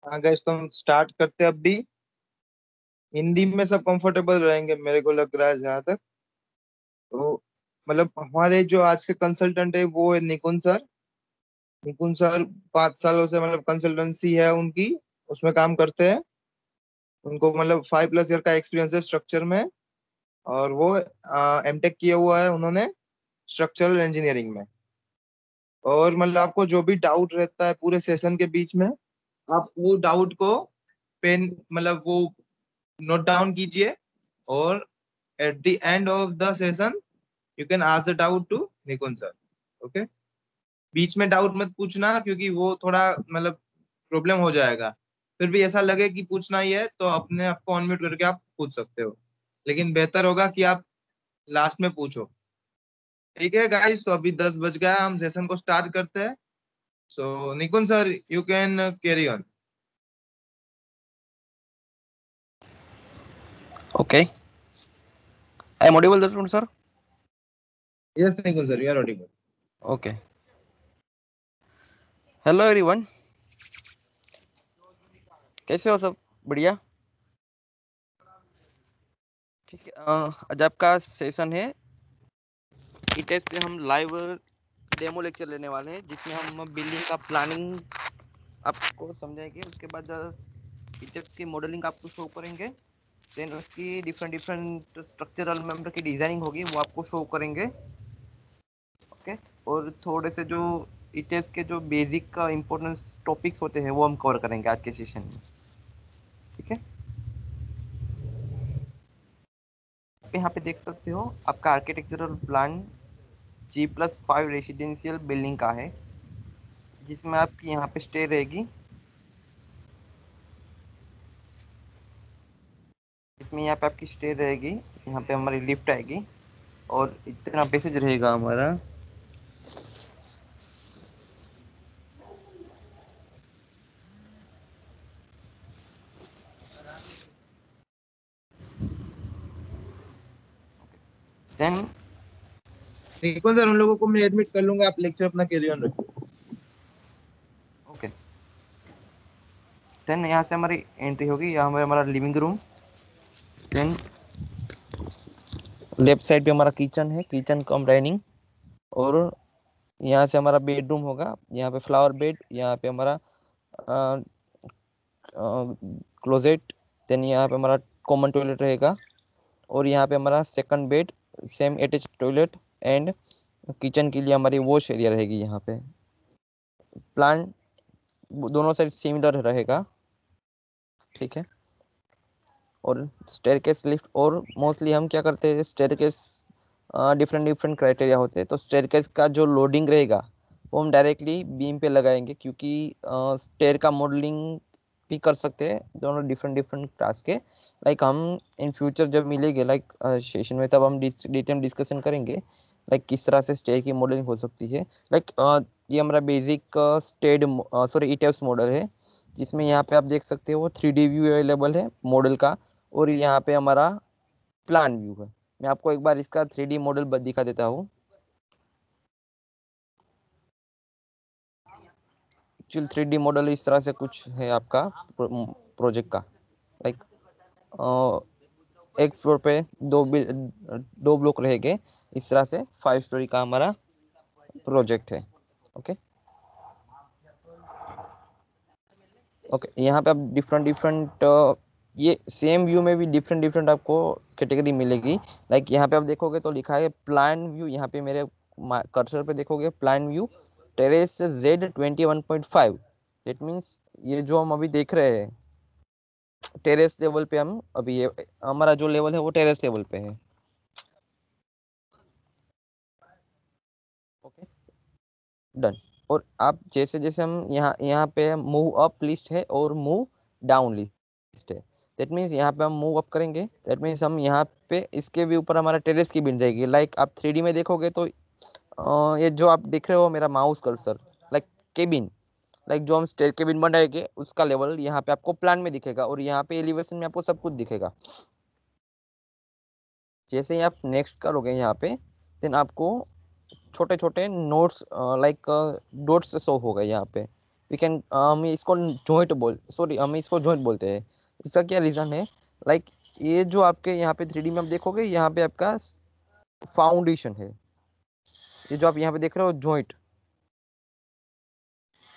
हाँ गाइस, तो हम स्टार्ट करते हैं अब भी। हिंदी में सब कंफर्टेबल रहेंगे मेरे को लग रहा है जहाँ तक। तो मतलब हमारे जो आज के कंसल्टेंट है वो है निकुंज सर। निकुंज सर 5 सालों से मतलब कंसल्टेंसी है उनकी, उसमें काम करते हैं। उनको मतलब 5+ ईयर का एक्सपीरियंस है स्ट्रक्चर में। और वो एमटेक किया हुआ है उन्होंने स्ट्रक्चरल इंजीनियरिंग में। और मतलब आपको जो भी डाउट रहता है पूरे सेशन के बीच में, आप वो डाउट को पेन मतलब वो नोट डाउन कीजिए। और at the end of the session you can ask the doubt to Nikunj sir. Okay. बीच में डाउट मत पूछना क्योंकि वो थोड़ा मतलब प्रॉब्लम हो जाएगा। फिर भी ऐसा लगे कि पूछना ही है तो अपने आप को अनम्यूट करके आप पूछ सकते हो। लेकिन बेहतर होगा कि आप लास्ट में पूछो। ठीक है गाइस, तो अभी 10 बज गया, हम सेशन को स्टार्ट करते हैं। So Nikunj sir, you can carry on. Okay, I am audible, that one, sir. Yes Nikunj sir, you are audible. Okay. Hello everyone, कैसे हो सब? बढ़िया। ठीक है, आज आपका सेशन है ईटेस पे। हम लाइव डेमो लेक्चर लेने वाले हैं जिसमें हम बिल्डिंग का प्लानिंग आपको समझाएंगे। उसके बाद ईटेस की मॉडलिंग आपको शो करेंगे। देन उसकी डिफरेंट डिफरेंट स्ट्रक्चरल मेंबर की डिजाइनिंग होगी, वो आपको शो करेंगे। ओके। और थोड़े से जो ईटेस के जो बेसिक का इम्पोर्टेंट टॉपिक्स होते हैं वो हम कवर करेंगे आज के सेशन में। ठीक है, आप यहाँ पे देख सकते हो आपका architectural plan G+5 residential building का है, जिसमें आपकी यहाँ पे स्टे रहेगी। इसमें यहाँ पे आपकी स्टे रहेगी, यहाँ पे हमारी लिफ्ट आएगी और इतना पैसेज रहेगा हमारा। देन निकुंज सर, उन लोगों को मैं एडमिट कर लूंगा, आप लेक्चर अपना कैरी ऑन रखिए। ओके, देन यहाँ से हमारी एंट्री होगी, यहाँ पे हमारा living room. Then left side पे हमारा किचन है, किचन कम डाइनिंग। और यहाँ से हमारा बेडरूम होगा, यहाँ पे फ्लावर बेड, यहाँ पे हमारा क्लोजेट। देन यहाँ पे हमारा कॉमन टॉयलेट रहेगा। और यहाँ पे हमारा second bed, same attach toilet and kitchen के लिए हमारी वॉश एरिया रहेगी। यहाँ पे प्लान दोनों साइड सिमिलर रहेगा। ठीक है। और स्टेयरकेस लिफ्ट, और मोस्टली हम क्या करते हैं, स्टेयरकेस डिफरेंट डिफरेंट क्राइटेरिया होते हैं। तो स्टेयरकेस का जो लोडिंग रहेगा वो हम डायरेक्टली बीम पे लगाएंगे, क्योंकि स्टेयर का मॉडलिंग भी कर सकते हैं दोनों डिफरेंट डिफरेंट क्लास के। लाइक हम इन फ्यूचर जब मिलेंगे लाइक सेशन में, तब हम डिटेल डिस्कशन करेंगे लाइक किस तरह से स्टेयर की मॉडलिंग हो सकती है। लाइक ये हमारा बेसिक स्टेड सॉरी ईटेप्स मॉडल है, जिसमें यहाँ पे आप देख सकते हो 3D व्यू अवेलेबल है मॉडल का। और यहाँ पे हमारा प्लान व्यू है। मैं आपको एक बार इसका 3D मॉडल दिखा देता हूँ। एक्चुअल 3D मॉडल इस तरह से कुछ है आपका प्रोजेक्ट का। लाइक एक फ्लोर पे दो ब्लॉक रहेंगे। इस तरह से 5 स्टोरी का हमारा प्रोजेक्ट है। ओके। ओके, यहाँ पे आप डिफरेंट डिफरेंट ये सेम व्यू में भी डिफरेंट डिफरेंट आपको कैटेगरी मिलेगी। लाइक यहाँ पे आप देखोगे तो लिखा है प्लान व्यू। यहाँ पे मेरे कर्सर पे देखोगे plan view terrace Z21.5। That means ये जो हम अभी देख रहे हैं टेरेस लेवल पे, हम अभी ये हमारा जो लेवल है वो टेरेस लेवल पे है। Okay, done. और आप जैसे जैसे हम यहाँ यहाँ पे मूव अप लिस्ट है और मूव डाउन लिस्ट है। दैट मीन्स यहाँ पे हम मूव अप करेंगे, दैट मीन्स हम यहाँ पे इसके भी ऊपर हमारा टेरेस की बिन रहेगी। लाइक आप 3D में देखोगे तो ये जो आप देख रहे हो मेरा mouse cursor, like cabin, like जो हम स्टेयर केबिन बनाएंगे उसका लेवल यहाँ पे आपको प्लान में दिखेगा, और यहाँ पे एलिवेशन में आपको सब कुछ दिखेगा। जैसे ही आप नेक्स्ट करोगे यहाँ पे, देन आपको छोटे छोटे नोट्स लाइक डॉट्स शो हो गए यहाँ पे। वी कैन, हम इसको जॉइंट बोलते हैं। इसका क्या रीजन है? लाइक ये जो आपके यहाँ पे 3D में आप देखोगे, यहाँ पे आपका फाउंडेशन है। ये जो आप यहाँ पे देख रहे हो जॉइंट,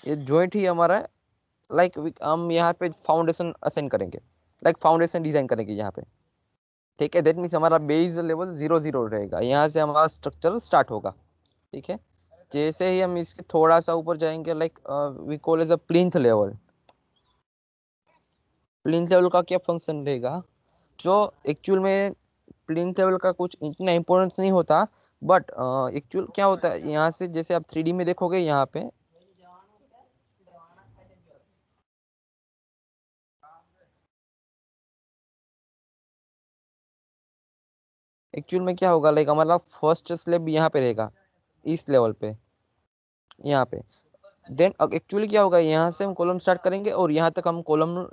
ये जॉइंट ही हमारा, लाइक हम यहाँ पे फाउंडेशन असाइन करेंगे, लाइक फाउंडेशन डिजाइन करेंगे यहाँ पे। ठीक है, दैट मीन्स हमारा बेस लेवल 0 0 रहेगा, यहाँ से हमारा स्ट्रक्चर स्टार्ट होगा। ठीक है, जैसे ही हम इसके थोड़ा सा ऊपर जाएंगे, like we call as a plinth level. Plinth level का क्या फंक्शन रहेगा? जो एक्चुअल में प्लिंथ लेवल का कुछ इतना इंपॉर्टेंस नहीं होता, बट एक्चुअल क्या होता है, यहाँ से जैसे आप 3D में देखोगे, यहाँ पे एक्चुअल में क्या होगा, लाइक हमारा फर्स्ट स्लैब यहाँ पे रहेगा, इस लेवल पे, यहाँ पे। देन अब एक्चुअली क्या होगा, यहाँ से हम कॉलम स्टार्ट करेंगे और यहाँ तक हम कॉलम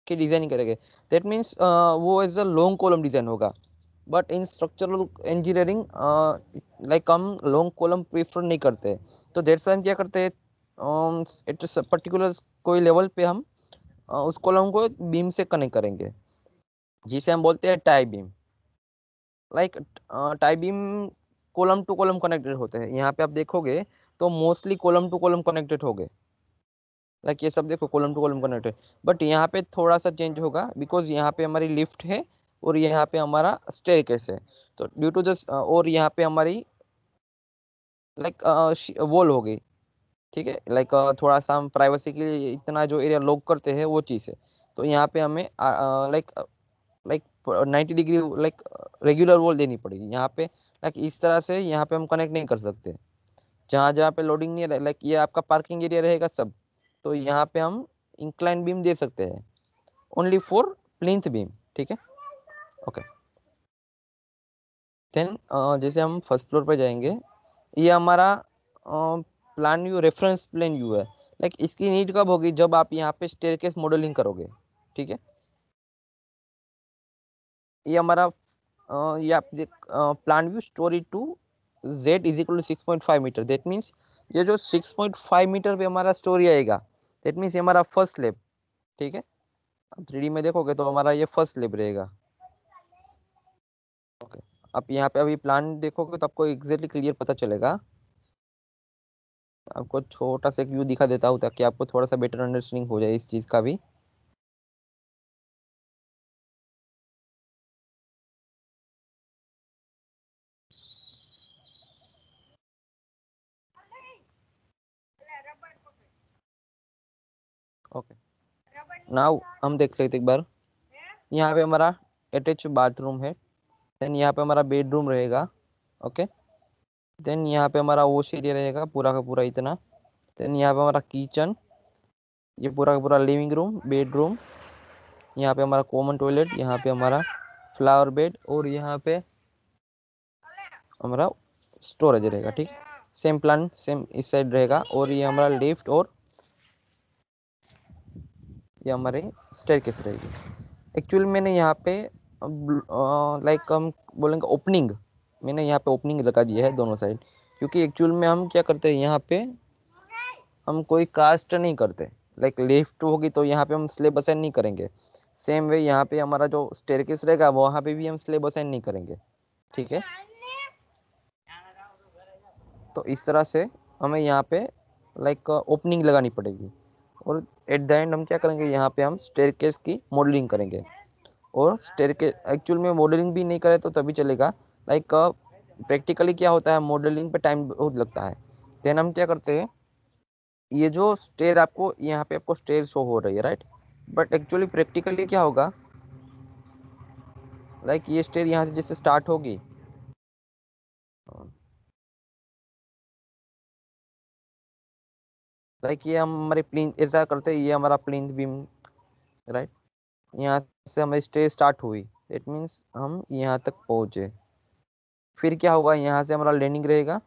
की डिजाइनिंग करेंगे। दैट मीन्स वो as a long column design होगा। But in structural engineering, like हम लॉन्ग कॉलम प्रेफर नहीं करते। तो दैट्स हम क्या करते हैं, इट पर्टिकुलर कोई लेवल पे हम उस कॉलम को बीम से कनेक्ट करेंगे, जिसे हम बोलते हैं tie beam. Like tie beam column two column connected होते हैं। यहाँ पे आप देखोगे तो mostly column two column connected हो गए, लाइक ये सब देखो column two column connected. But यहाँ पे थोड़ा सा चेंज होगा, बिकॉज यहाँ पे हमारी लिफ्ट है और यहाँ पे हमारा स्टेयरकेस है। तो ड्यू टू दिस, और यहाँ पे हमारी लाइक वॉल हो गई। ठीक है, लाइक थोड़ा सा हम प्राइवेसी के लिए इतना जो एरिया लॉक करते हैं वो चीज़ है। तो यहाँ पे हमें like like 90 degree, like regular wall देनी पड़ेगी यहाँ पे। लाइक इस तरह से यहाँ पे हम कनेक्ट नहीं कर सकते, जहाँ जहाँ पे लोडिंग नहीं है, लाइक ये आपका पार्किंग एरिया रहेगा सब। तो यहाँ पे हम इंक्लाइन बीम दे सकते हैं, ओनली फॉर प्लिंथ बीम। ठीक है, ओके। देन जैसे हम फर्स्ट फ्लोर पे जाएंगे, ये हमारा plan view, reference plane view है। लाइक इसकी नीड कब होगी, जब आप यहाँ पे स्टेयरकेस मॉडलिंग करोगे। ठीक है, ये हमारा ये आप देख, plan view storey two Z is equal to 6.5 metre. That means ये जो 6.5 मीटर पे हमारा स्टोरी आएगा, दैट मीन्स ये हमारा फर्स्ट स्लैब। ठीक है, आप 3D में देखोगे तो हमारा ये फर्स्ट स्लैब रहेगा। ओके, आप यहाँ पे अभी प्लान देखोगे तो आपको एग्जैक्टली क्लियर पता चलेगा। आपको छोटा सा एक व्यू दिखा देता हूँ ताकि आपको थोड़ा सा बेटर अंडरस्टैंडिंग हो जाए इस चीज़ का भी। ओके, नाउ हम देख लेते एक बार। यहाँ पे हमारा अटैच बाथरूम है। देन यहाँ पे हमारा बेडरूम रहेगा। ओके, देन यहाँ पे हमारा वॉश एरिया रहेगा पूरा का पूरा इतना। देन यहाँ पे हमारा किचन, ये पूरा का पूरा लिविंग रूम, बेडरूम। यहाँ पे हमारा कॉमन टॉयलेट, यहाँ पे हमारा फ्लावर बेड, और यहाँ पे हमारा स्टोरेज रहेगा। ठीक, सेम प्लान सेम इस साइड रहेगा। और ये हमारा लिफ्ट, और ये हमारे स्टेयरकेस रहेगी। एक्चुअली मैंने यहाँ पे लाइक हम बोलेंगे ओपनिंग, मैंने यहाँ पे ओपनिंग लगा दिया है दोनों साइड। क्योंकि एक्चुअल में हम क्या करते हैं, यहाँ पे हम कोई कास्ट नहीं करते। लाइक लिफ्ट होगी तो यहाँ पे हम स्लेब असाइन नहीं करेंगे। सेम वे यहाँ पे हमारा जो स्टेयरकेस रहेगा वहाँ पे भी हम स्लेब असाइन नहीं करेंगे। ठीक है, तो इस तरह से हमें यहाँ पे लाइक ओपनिंग लगानी पड़ेगी। और एट द एंड हम क्या करेंगे, यहाँ पे हम स्टेयरकेस की मॉडलिंग करेंगे। और स्टेयरकेस एक्चुअल में मॉडलिंग भी नहीं करे तो तभी चलेगा। लाइक प्रैक्टिकली क्या होता है, मॉडलिंग पे टाइम बहुत लगता है। देन हम क्या करते हैं, ये जो स्टेयर आपको यहाँ पे आपको स्टेयर शो हो रही है, राइट। बट एक्चुअली प्रैक्टिकली क्या होगा, लाइक ये स्टेयर यहाँ से जैसे स्टार्ट होगी, लाइक ये हम हमारे प्लिंथ ऐसा करते हैं, ये हमारा प्लिंथ बीम, राइट। यहाँ से हमारी स्टेयर स्टार्ट हुई, इट मीन्स हम यहाँ तक पहुंचे। फिर क्या होगा, यहाँ से हमारा लैंडिंग रहेगा।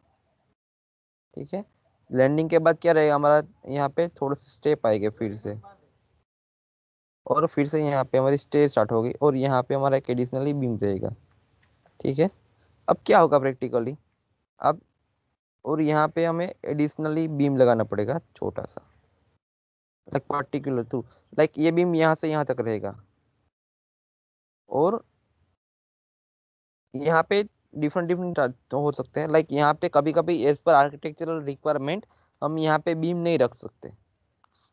ठीक है, लैंडिंग के बाद क्या रहेगा हमारा, यहाँ पे थोड़ा सा स्टेप आएगा फिर से, और फिर से यहाँ पे हमारी स्टे स्टार्ट होगी, और यहाँ पे हमारा एक एडिशनली बीम रहेगा। ठीक है, अब क्या होगा प्रैक्टिकली, अब और यहाँ पे हमें एडिशनली बीम लगाना पड़ेगा छोटा सा। लाइक पर्टिकुलर थ्रू, लाइक ये बीम यहाँ से यहाँ तक रहेगा, और यहाँ पे डिफरेंट डिफरेंट हो सकते हैं। लाइक यहाँ पे कभी कभी एज पर आर्किटेक्चरल रिक्वायरमेंट हम यहाँ पे बीम नहीं रख सकते।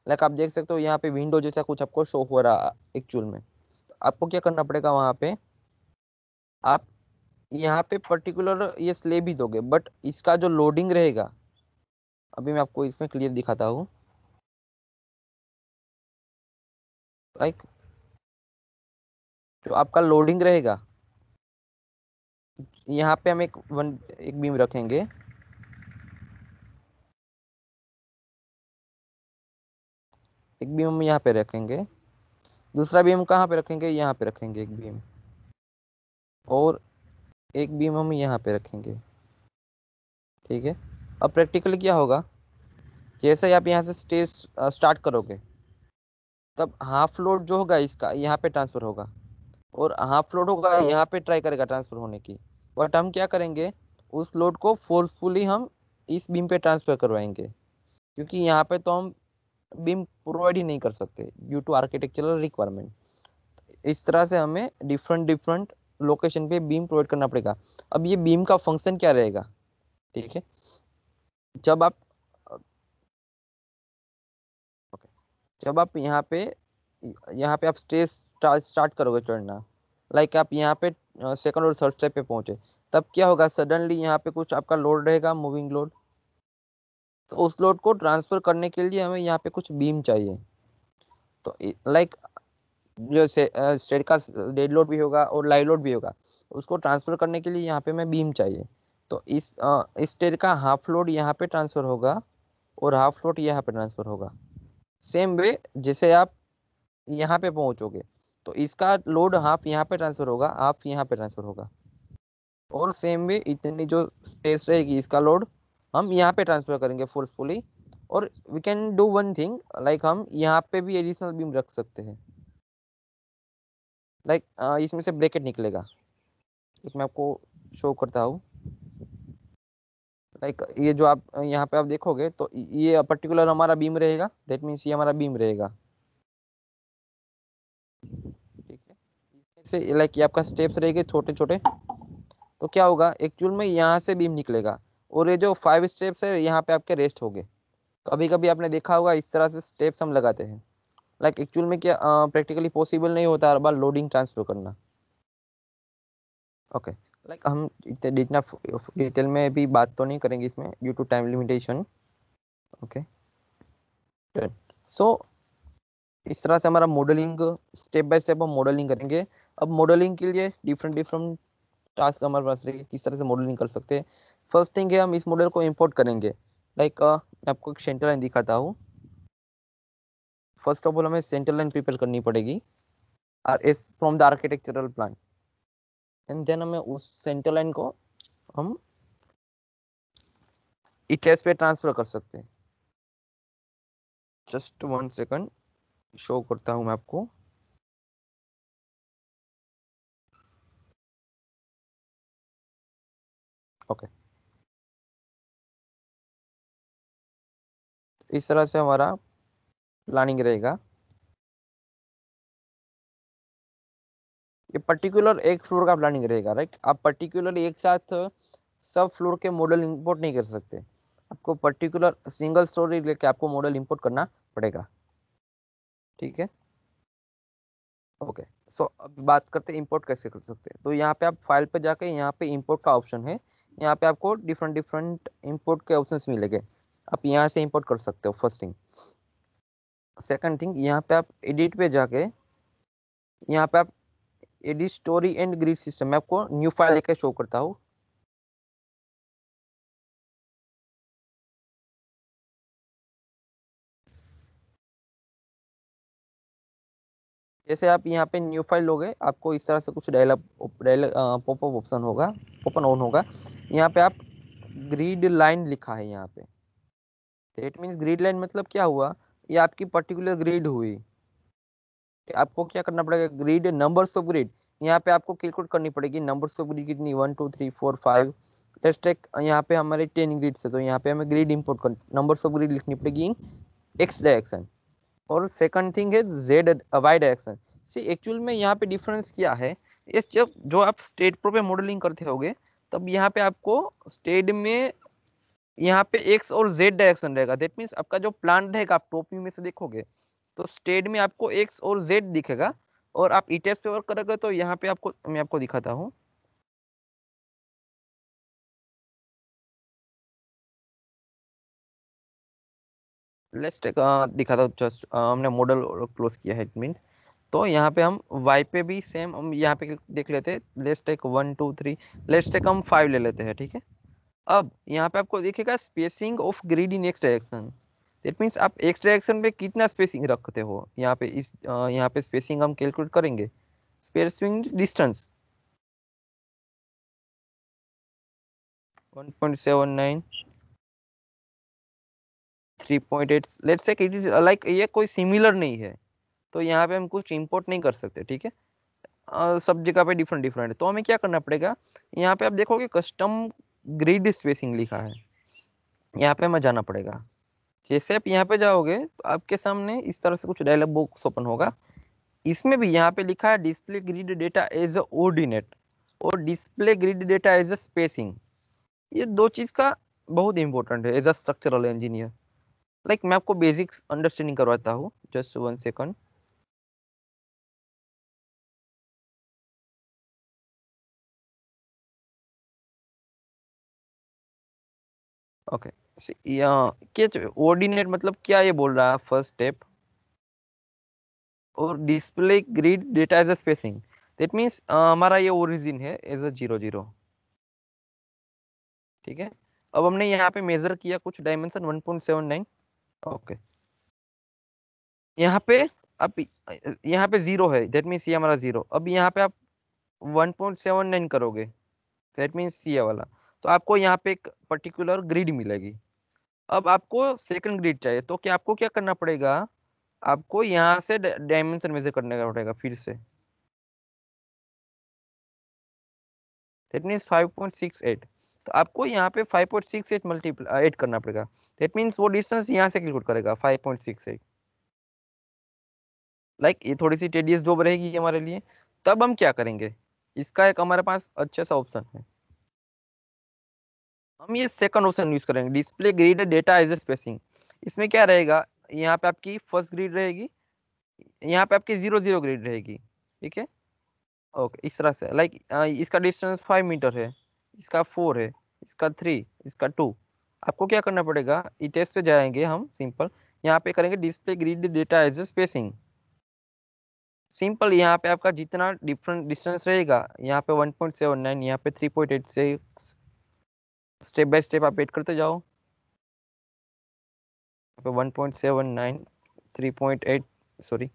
लाइक आप देख सकते हो यहाँ पे विंडो जैसा कुछ आपको शो हो रहा एक्चुअल में। तो आपको क्या करना पड़ेगा, वहाँ पे आप यहाँ पे पर्टिकुलर ये स्लेब ही दोगे, बट इसका जो लोडिंग रहेगा, अभी मैं आपको इसमें क्लियर दिखाता हूँ। लाइक जो आपका लोडिंग रहेगा, यहाँ पे हम एक बीम रखेंगे, एक बीम हम यहाँ पे रखेंगे, दूसरा बीम कहाँ पे रखेंगे, यहाँ पे रखेंगे एक बीम, और एक बीम हम यहाँ पे रखेंगे। ठीक है, अब प्रैक्टिकली क्या होगा, जैसे ही आप यहाँ से स्टेज स्टार्ट करोगे, तब हाफ लोड जो होगा इसका यहाँ पे ट्रांसफर होगा, और हाफ लोड होगा यहाँ पे ट्राई करेगा ट्रांसफर होने की। बट हम क्या करेंगे, उस लोड को फोर्सफुली हम इस बीम पे ट्रांसफर करवाएंगे, क्योंकि यहाँ पे तो हम बीम प्रोवाइड ही नहीं कर सकते ड्यू टू आर्किटेक्चरल रिक्वायरमेंट। इस तरह से हमें डिफरेंट डिफरेंट लोकेशन पे बीम प्रोवाइड करना पड़ेगा। अब ये बीम का फंक्शन क्या रहेगा, ठीक है, जब आप ओके, जब आप यहाँ पे आप स्टेज स्टार्ट करोगे चढ़ना, लाइक आप यहाँ पे सेकंड और थर्ड स्टेप पे पहुंचे, तब क्या होगा, सडनली यहाँ पे कुछ आपका लोड रहेगा, मूविंग लोड। तो उस लोड को ट्रांसफर करने के लिए हमें यहाँ पे कुछ बीम चाहिए। तो लाइक जो स्टेट का डेड लोड भी होगा और लाइव लोड भी होगा, उसको ट्रांसफर करने के लिए यहाँ पे हमें बीम चाहिए। तो इस स्टेट का हाफ लोड यहाँ पे ट्रांसफर होगा, और हाफ लोड यहाँ पे ट्रांसफर होगा। सेम वे जैसे आप यहाँ पे पहुंचोगे, तो इसका लोड हाफ यहाँ पे ट्रांसफर होगा, हाफ यहाँ पे ट्रांसफर होगा, और सेम वे इतनी जो स्पेस रहेगी इसका लोड हम यहाँ पे ट्रांसफर करेंगे फोर्सफुली। और we can do one thing, like हम यहाँ पे भी एडिशनल बीम रख सकते हैं। लाइक इसमें से ब्रैकेट निकलेगा, एक मैं आपको शो करता हूँ। लाइक ये जो आप यहाँ पे आप देखोगे, तो ये पर्टिकुलर हमारा बीम रहेगा, दैट मीन्स ये हमारा बीम रहेगा। ठीक है, इसमें से लाइक ये आपका स्टेप्स रहेंगे छोटे छोटे। तो क्या होगा, एक्चुअल में यहाँ से बीम निकलेगा, और ये जो 5 स्टेप्स है यहाँ पे आपके रेस्ट हो गए। कभी कभी आपने देखा होगा इस तरह से स्टेप्स हम लगाते हैं। लाइक एक्चुअल में क्या प्रैक्टिकली पॉसिबल नहीं होता हर बार लोडिंग ट्रांसफर करना। ओके, लाइक हम इतने इतना डिटेल में भी बात तो नहीं करेंगे इसमें due to time limitation. Okay, so इस तरह से हमारा मॉडलिंग, स्टेप बाय स्टेप हम मॉडलिंग करेंगे। अब मॉडलिंग के लिए डिफरेंट डिफरेंट टास्क हमारे पास रहेंगे, किस तरह से मॉडलिंग कर सकते हैं। फर्स्ट थिंग है, हम इस मॉडल को इंपोर्ट करेंगे। लाइक मैं आपको एक सेंटर लाइन दिखाता हूँ। फर्स्ट ऑफ ऑल हमें सेंटर लाइन प्रिपेयर करनी पड़ेगी इस from the architectural plan, and then हमें उस सेंटर लाइन को हम ईटीएस पे ट्रांसफर कर सकते हैं। जस्ट 1 सेकंड, शो करता हूँ मैं आपको। ओके, इस तरह से हमारा प्लानिंग रहेगा। ये पर्टिकुलर एक फ्लोर का प्लानिंग रहेगा, राइट। आप पर्टिकुलर एक साथ सब फ्लोर के मॉडल इंपोर्ट नहीं कर सकते, आपको पर्टिकुलर सिंगल स्टोरी लेके आपको मॉडल इंपोर्ट करना पड़ेगा। ठीक है, ओके। सो अब बात करते हैं इंपोर्ट कैसे कर सकते हैं। तो यहाँ पे आप फाइल पे जाके यहाँ पे इंपोर्ट का ऑप्शन है, यहाँ पे आपको डिफरेंट डिफरेंट इंपोर्ट के ऑप्शंस मिलेंगे, आप यहाँ से इंपोर्ट कर सकते हो, फर्स्ट थिंग। सेकंड थिंग, यहाँ पे आप एडिट पे जाके यहाँ पे आप edit story and grid system, मैं आपको न्यू फाइल लेके शो करता हूँ। जैसे आप यहाँ पे न्यू फाइल लोगे, आपको इस तरह से कुछ डायलॉग पॉपअप ऑप्शन होगा, ओपन ऑन होगा। यहाँ पे आप ग्रिड लाइन लिखा है यहाँ पे, दैट मीन्स ग्रिड लाइन मतलब क्या हुआ, ये आपकी पर्टिकुलर ग्रिड हुई। आपको क्या करना पड़ेगा, ग्रिड नंबर्स ऑफ ग्रिड यहाँ पे आपको कैलकुलेट करनी पड़ेगी। नंबर्स ऑफ ग्रिड कितनी, 1 2 3 4 5। लेट्स टेक यहाँ पे हमारे 10 ग्रिड्स है, तो यहाँ पे हमें ग्रिड इंपोर्ट कर नंबर्स ऑफ ग्रिड लिखनी पड़ेगी इन एक्स डायरेक्शन। और सेकंड थिंग है जेड वाई डायरेक्शन। सी एक्चुअल में यहाँ पे डिफरेंस क्या है, ये जब जो आप स्टेट प्रो पे मॉडलिंग करते होगे तब यहाँ पे आपको स्टेट में यहाँ पे एक्स और जेड डायरेक्शन रहेगा। दैट मीन्स आपका जो प्लान रहेगा, आप टॉप व्यू में से देखोगे तो स्टेट में आपको एक्स और जेड दिखेगा, और आप ईटेप्स पे वर्क करोगे तो यहाँ पे आपको, मैं आपको दिखाता हूँ। लेट्स टेक, दिखाता हूँ जस्ट, हमने मॉडल क्लोज किया है इट मीन। तो यहाँ पे हम y पे भी सेम हम यहाँ पे देख लेते हैं। लेट्स टेक 1 2 3, लेट्स टेक हम 5 ले लेते हैं, ठीक है। अब यहाँ पे आपको दिखेगा spacing of grid in x direction. That means आप एक्स डायरेक्शन पे कितना स्पेसिंग रखते हो। यहाँ पे इस यहाँ पे स्पेसिंग हम कैलकुलेट करेंगे, spacing distance 1.79 3.8। Let's say it is like ये कोई सिमिलर नहीं है, तो यहाँ पे हम कुछ इंपोर्ट नहीं कर सकते, ठीक है। सब जगह पे डिफरेंट डिफरेंट है, तो हमें क्या करना पड़ेगा। यहाँ पे आप देखोगे कस्टम ग्रिड स्पेसिंग लिखा है, यहाँ पे हमें जाना पड़ेगा। जैसे आप यहाँ पे जाओगे तो आपके सामने इस तरह से कुछ डायलॉग बॉक्स ओपन होगा। इसमें भी यहाँ पे लिखा है display grid data as a ordinate और display grid data as a spacing. ये दो चीज का बहुत इंपॉर्टेंट है as a structural engineer. Like मैं आपको बेसिक अंडरस्टैंडिंग करवाता हूँ, जस्ट 1 सेकंड। ओके, क्या ऑर्डिनेट मतलब क्या ये बोल रहा है फर्स्ट स्टेप, और display grid data as a spacing. That means हमारा ये ओरिजिन है एज अ 0 0, ठीक है। अब हमने यहाँ पे मेजर किया कुछ डायमेंशन 1.79। ओके, यहाँ पे अब यहाँ पे 0 है, दैट मीन्स ये हमारा 0। अब यहाँ पे आप 1.79 करोगे, दैट मीन्स ये वाला, तो आपको यहाँ पे एक पर्टिकुलर ग्रिड मिलेगी। अब आपको सेकंड ग्रिड चाहिए, तो क्या आपको क्या करना पड़ेगा, आपको यहाँ से डायमेंशन मेजर करने का पड़ेगा फिर से। दैट मीन्स 5.68, तो आपको यहाँ पे 5.68 मल्टीप्लाई ऐड करना पड़ेगा। दैट मीन्स वो डिस्टेंस यहाँ से कैलकुलेट करेगा 5.68। लाइक ये थोड़ी सी टेडियस जॉब रहेगी हमारे लिए। तब हम क्या करेंगे, इसका एक हमारे पास अच्छा सा ऑप्शन है। हम ये सेकंड ऑप्शन यूज करेंगे, display grid data as a spacing. इसमें क्या रहेगा, यहाँ पे आपकी फर्स्ट ग्रिड रहेगी, यहाँ पे आपकी 0 0 ग्रिड रहेगी, ठीक है। ओके, इस तरह से लाइक इसका डिस्टेंस 5 मीटर है, इसका 4 है, इसका 3, इसका 2। आपको क्या करना पड़ेगा, ई टेस्ट पे जाएंगे हम, सिंपल यहाँ पे करेंगे display grid data as a spacing. Simple यहाँ पे आपका जितना डिफरेंट डिस्टेंस रहेगा, यहाँ पे 1.79, यहाँ पे 3.8 से स्टेप बाय स्टेप आप ऐड करते जाओ। यहाँ पे 1.79, 3.8, सॉरी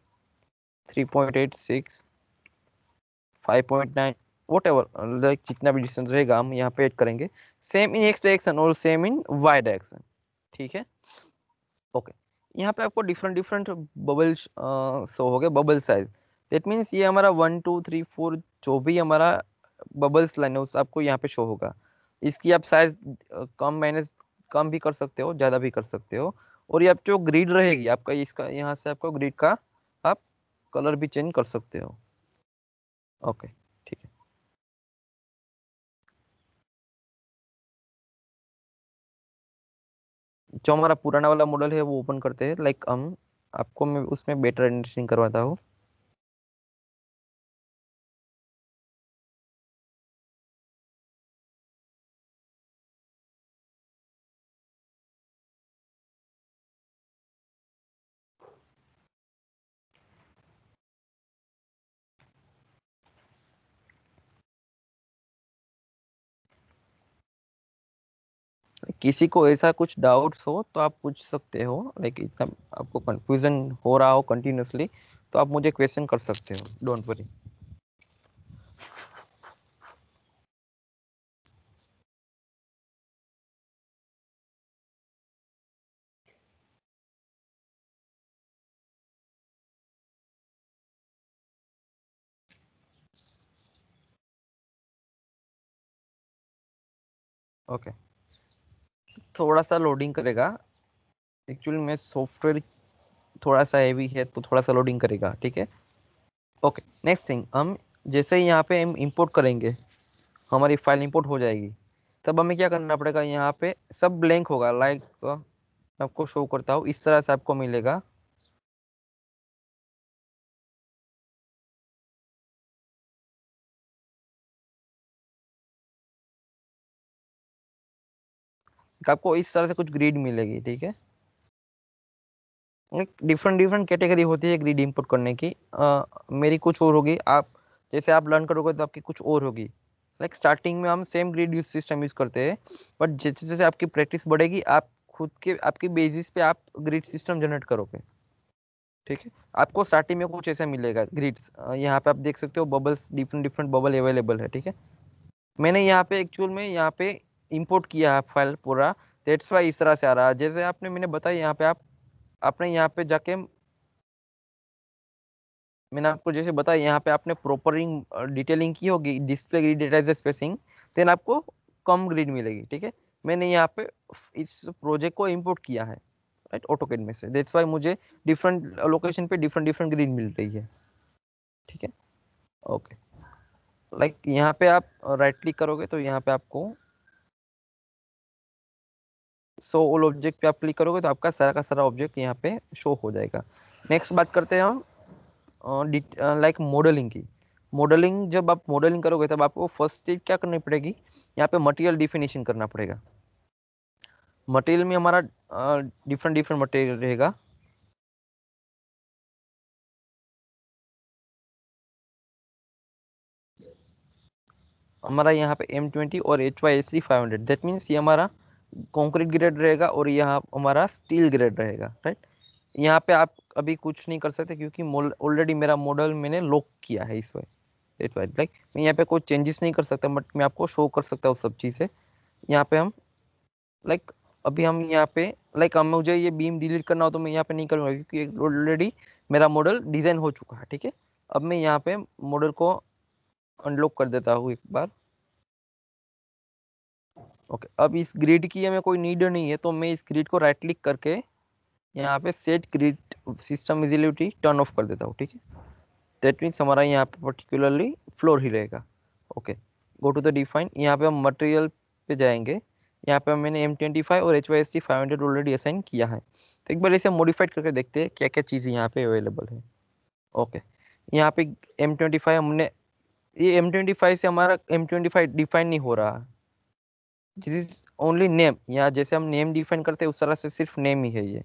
3.86, 5.9, वट एवर, लाइक जितना भी डिस्टेंस रहेगा हम यहाँ पे ऐड करेंगे। सेम इन एक्स डायरेक्शन और सेम इन वाई डायरेक्शन, ठीक है। ओके, यहाँ पे आपको डिफरेंट डिफरेंट बबल्स शो हो गए, बबल साइज। दैट मीन्स ये हमारा 1 2 3 4 जो भी हमारा बबल्स लाइन है उस आपको यहाँ पे शो होगा। इसकी आप साइज कम मैनेज, कम भी कर सकते हो, ज़्यादा भी कर सकते हो। और ये आप जो ग्रिड रहेगी आपका, इसका यहाँ से आपको ग्रिड का आप कलर भी चेंज कर सकते हो। ओके, ठीक है। जो हमारा पुराना वाला मॉडल है वो ओपन करते हैं, लाइक हम आपको मैं उसमें बेटर अंडरस्टैंडिंग करवाता हूँ। किसी को ऐसा कुछ डाउट्स हो तो आप पूछ सकते हो, लाइक इतना आपको कंफ्यूजन हो रहा हो कंटिन्यूसली, तो आप मुझे क्वेश्चन कर सकते हो, डोंट वरी। ओके, थोड़ा सा लोडिंग करेगा। एक्चुअली मैं सॉफ्टवेयर थोड़ा सा हैवी है तो थोड़ा सा लोडिंग करेगा, ठीक है। ओके, नेक्स्ट थिंग, हम जैसे ही यहाँ पे हम इंपोर्ट करेंगे, हमारी फाइल इंपोर्ट हो जाएगी, तब हमें क्या करना पड़ेगा, यहाँ पे सब ब्लैंक होगा, लाइक आपको शो करता हूँ, इस तरह से आपको मिलेगा। आपको इस तरह से कुछ ग्रिड मिलेगी, ठीक है। डिफरेंट डिफरेंट कैटेगरी होती है ग्रिड इंपोर्ट करने की। मेरी कुछ और होगी, आप जैसे आप लर्न करोगे तो आपकी कुछ और होगी। लाइक स्टार्टिंग में हम same grid use system use करते हैं, बट जैसे जैसे आपकी प्रैक्टिस बढ़ेगी, आप खुद के आपकी बेसिस पे आप ग्रिड सिस्टम जनरेट करोगे, ठीक है। आपको स्टार्टिंग में कुछ ऐसा मिलेगा ग्रिड्स, यहाँ पे आप देख सकते हो bubbles, different different bubble available है, ठीक है। मैंने यहाँ पे एक्चुअल में यहाँ पे इंपोर्ट किया है फाइल पूरा, दैट्स वाई इस तरह से आ रहा है। जैसे आपने मैंने बताया यहाँ पे आप आपने यहाँ पे जाके, मैंने आपको जैसे बताया यहाँ पे आपने प्रॉपरिंग डिटेलिंग की होगी, display grid, data spacing, then आपको कम ग्रिड मिलेगी, ठीक है। मैंने यहाँ पे इस प्रोजेक्ट को इंपोर्ट किया है, राइट, ऑटोकैड में से, दैट्स वाई मुझे डिफरेंट लोकेशन पे डिफरेंट डिफरेंट ग्रिड मिल रही है, ठीक है। ओके, लाइक यहाँ पे आप राइट क्लिक करोगे तो यहाँ पे आपको शो ऑल ऑब्जेक्ट पे आप क्लिक करोगे तो आपका सारा का सारा ऑब्जेक्ट यहाँ पे शो हो जाएगा। नेक्स्ट बात करते हैं हम लाइक मॉडलिंग की। मॉडलिंग, जब आप मॉडलिंग करोगे तब आपको फर्स्ट स्टेज क्या करनी पड़ेगी, यहाँ पे मटेरियल डिफिनेशन करना पड़ेगा। मटेरियल में हमारा डिफरेंट डिफरेंट मटेरियल रहेगा। हमारा यहाँ पे M20 और HYSC 500, दैट मीन्स ये हमारा कॉन्क्रीट ग्रेड रहेगा और यहाँ हमारा स्टील ग्रेड रहेगा, राइट। यहाँ पे आप अभी कुछ नहीं कर सकते क्योंकि ऑलरेडी मेरा मॉडल मैंने लॉक किया है इस वाई, लाइक मैं यहाँ पे कोई चेंजेस नहीं कर सकता, बट मैं आपको शो कर सकता हूँ सब चीज़ें। यहाँ पे हम लाइक अभी हम यहाँ पे लाइक हम मुझे ये बीम डिलीट करना हो तो मैं यहाँ पे नहीं करूँगा क्योंकि ऑलरेडी मेरा मॉडल डिजाइन हो चुका है, ठीक है। अब मैं यहाँ पे मॉडल को अनलॉक कर देता हूँ एक बार। ओके, अब इस ग्रिड की हमें कोई नीड नहीं है, तो मैं इस ग्रिड को राइट क्लिक करके यहाँ पे set grid system visibility turn off कर देता हूँ, ठीक है। दैट मीन्स हमारा यहाँ पे पर्टिकुलरली फ्लोर ही रहेगा। Okay, go to the define, यहाँ पे हम मटेरियल पे जाएंगे। यहाँ पे मैंने M25 और HYSC 500 ऑलरेडी असाइन किया है, तो एक बार इसे मॉडिफाइड करके देखते हैं क्या क्या चीज़ें यहाँ पे अवेलेबल है। ओके, यहाँ पे M25 हमने, ये M25 से हमारा M25 डिफाइन नहीं हो रहा, दिस इज ओनली नेम। यहाँ जैसे हम नेम डिफाइन करते हैं उस तरह से सिर्फ नेम ही है ये।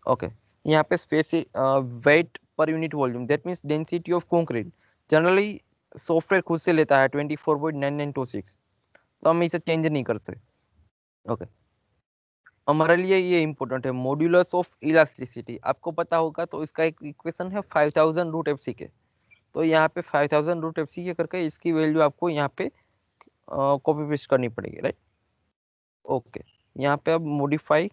ओके, यहाँ पे space weight per unit volume, that means density of concrete, generally software खुद से लेता है 24.9926, तो हम इसे चेंज नहीं करते। ओके, हमारे लिए ये इंपॉर्टेंट है, मॉड्यूलस ऑफ इलास्टिसिटी, आपको पता होगा तो इसका एक इक्वेशन है 5000 रूट एफ सी के। तो यहाँ पे 5000 रूट एफ सी के करके इसकी वैल्यू आपको यहाँ पे कॉपी पेस्ट करनी पड़ेगी, राइट। ओके, यहाँ पे अब मॉडिफाई,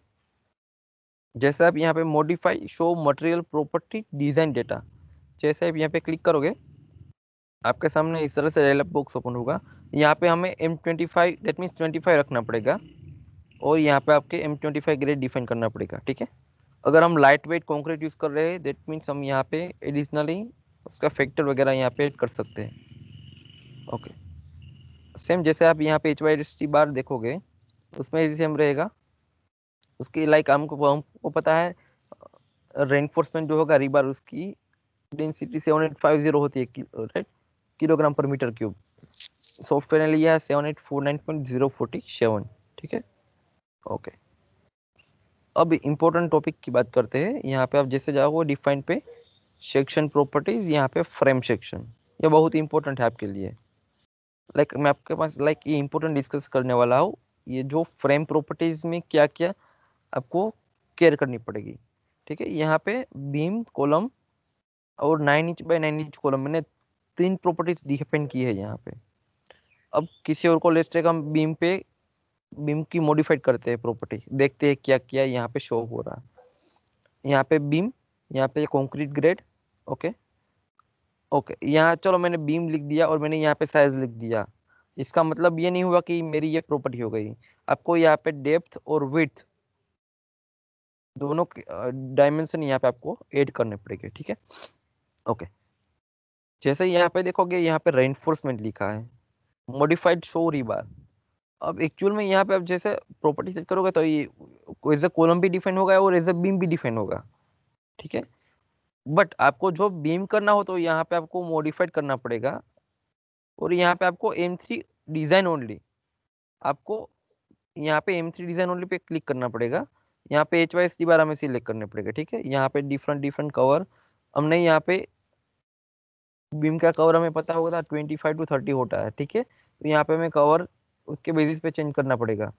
जैसे आप यहाँ पे modify show material property design data, जैसे आप यहाँ पे क्लिक करोगे आपके सामने इस तरह से डायलॉग बॉक्स ओपन होगा। यहाँ पे हमें M25 दैट मीन्स 25 रखना पड़ेगा और यहाँ पे आपके M25 ग्रेड डिफाइन करना पड़ेगा, ठीक है। अगर हम लाइट वेट कॉन्क्रीट यूज कर रहे हैं दैट मीन्स हम यहाँ पे एडिशनली उसका फैक्टर वगैरह यहाँ पे ऐड कर सकते हैं। ओके, सेम जैसे आप यहाँ पे HYSC बार देखोगे उसमें सेम रहेगा। उसकी लाइक हमको पता है रेनफोर्समेंट जो होगा रिबार, उसकी डेंसिटी 7850 होती है, राइट, किलोग्राम पर मीटर क्यूब। सॉफ्टवेयर ने लिया है 7849.047, ठीक है। ओके, अब इम्पोर्टेंट टॉपिक की बात करते हैं। यहाँ पे आप जैसे जाओगे डिफाइन पे सेक्शन प्रॉपर्टीज, यहाँ पे फ्रेम सेक्शन, ये बहुत इंपॉर्टेंट है आपके लिए। लाइक मैं आपके पास लाइक ये इंपॉर्टेंट डिस्कस करने वाला हूँ, ये जो फ्रेम प्रॉपर्टीज में क्या क्या आपको केयर करनी पड़ेगी, ठीक है। यहाँ पे बीम कॉलम और 9 इंच बाय 9 इंच कॉलम, मैंने 3 प्रॉपर्टीज डिफाइन की है यहाँ पे। अब किसी और को लेट्स से हम बीम की मॉडिफाइड करते हैं प्रॉपर्टी, देखते हैं क्या क्या यहाँ पे शो हो रहा है। यहाँ पे बीम, यहाँ पे कंक्रीट ग्रेड। ओके, ओके, यहाँ चलो मैंने बीम लिख दिया और मैंने यहाँ पे साइज लिख दिया, इसका मतलब ये नहीं हुआ कि मेरी ये प्रॉपर्टी हो गई। आपको यहाँ पे डेप्थ और विड्थ दोनों डायमेंशन यहाँ पे आपको ऐड करने पड़ेंगे, ठीक है। ओके, जैसे यहाँ पे देखोगे, यहाँ पे रेनफोर्समेंट लिखा है, मॉडिफाइड शो रिबार। अब एक्चुअल में यहाँ पे आप जैसे प्रॉपर्टी सेट करोगे तो ये एज ए कॉलम भी डिफाइन होगा और एज ए बीम भी डिफाइन होगा, ठीक है। बट आपको जो बीम करना हो तो यहाँ पे आपको मॉडिफाइड करना पड़ेगा, और यहाँ पे आपको M3 डिजाइन ओनली, आपको यहाँ पे M3 design only pay click करना पड़ेगा। यहाँ पे HYSD बार हमें सिलेक्ट करने पड़ेगा, ठीक है। यहाँ पे डिफरेंट डिफरेंट कवर हमने यहाँ पे बीम का कवर हमें पता होगा 25 to 30 होता है, ठीक है। तो यहाँ पे हमें कवर उसके बेसिस पे चेंज करना पड़ेगा।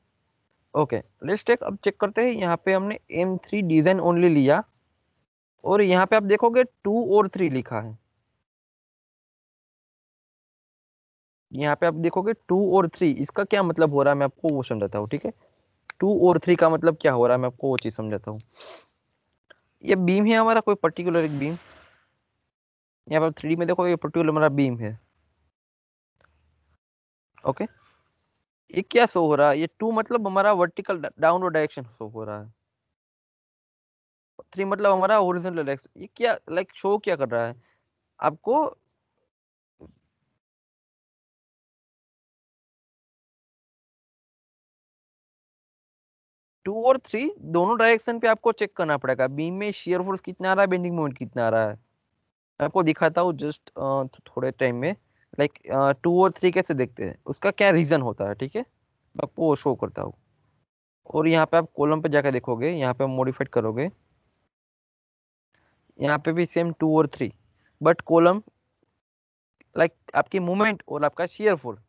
ओके, लेट्स टेक, अब चेक करते हैं। यहाँ पे हमने M3 डिजाइन ओनली लिया, और यहाँ पे आप देखोगे 2 और 3 लिखा है। यहाँ पे आप देखोगे 2 और 3, इसका क्या मतलब हो रहा है मैं आपको वो समझाता हूँ, ठीक है। 2 और 3 का मतलब क्या हो रहा है मैं आपको वो चीज समझाता हूँ। ये बीम है हमारा, कोई पर्टिकुलर एक बीम। यहाँ पे 3D में देखोगे, ये पर्टिकुलर हमारा बीम है। ओके, ये क्या शो हो रहा है, ये 2 मतलब हमारा वर्टिकल डाउनवर्ड डायरेक्शन शो हो रहा है, 3 मतलब हमारा हॉरिजॉन्टल डायरेक्शन। ये क्या लाइक शो क्या कर रहा है आपको? 2 और 3 दोनों डायरेक्शन पे आपको चेक करना पड़ेगा, बीम में शियर फोर्स कितना आ रहा है, बेंडिंग मोमेंट कितना आ रहा है। मैं आपको दिखाता हूँ जस्ट थोड़े टाइम में। लाइक 2 और 3 कैसे देखते हैं, उसका क्या रीजन होता है, ठीक है, मैं आपको शो करता हूँ। और यहाँ पे आप कॉलम पे जाकर देखोगे, यहाँ पे मॉडिफाइड करोगे, यहाँ पे भी सेम 2 और 3, बट कॉलम लाइक आपकी मूवमेंट और आपका शियर फोर्स,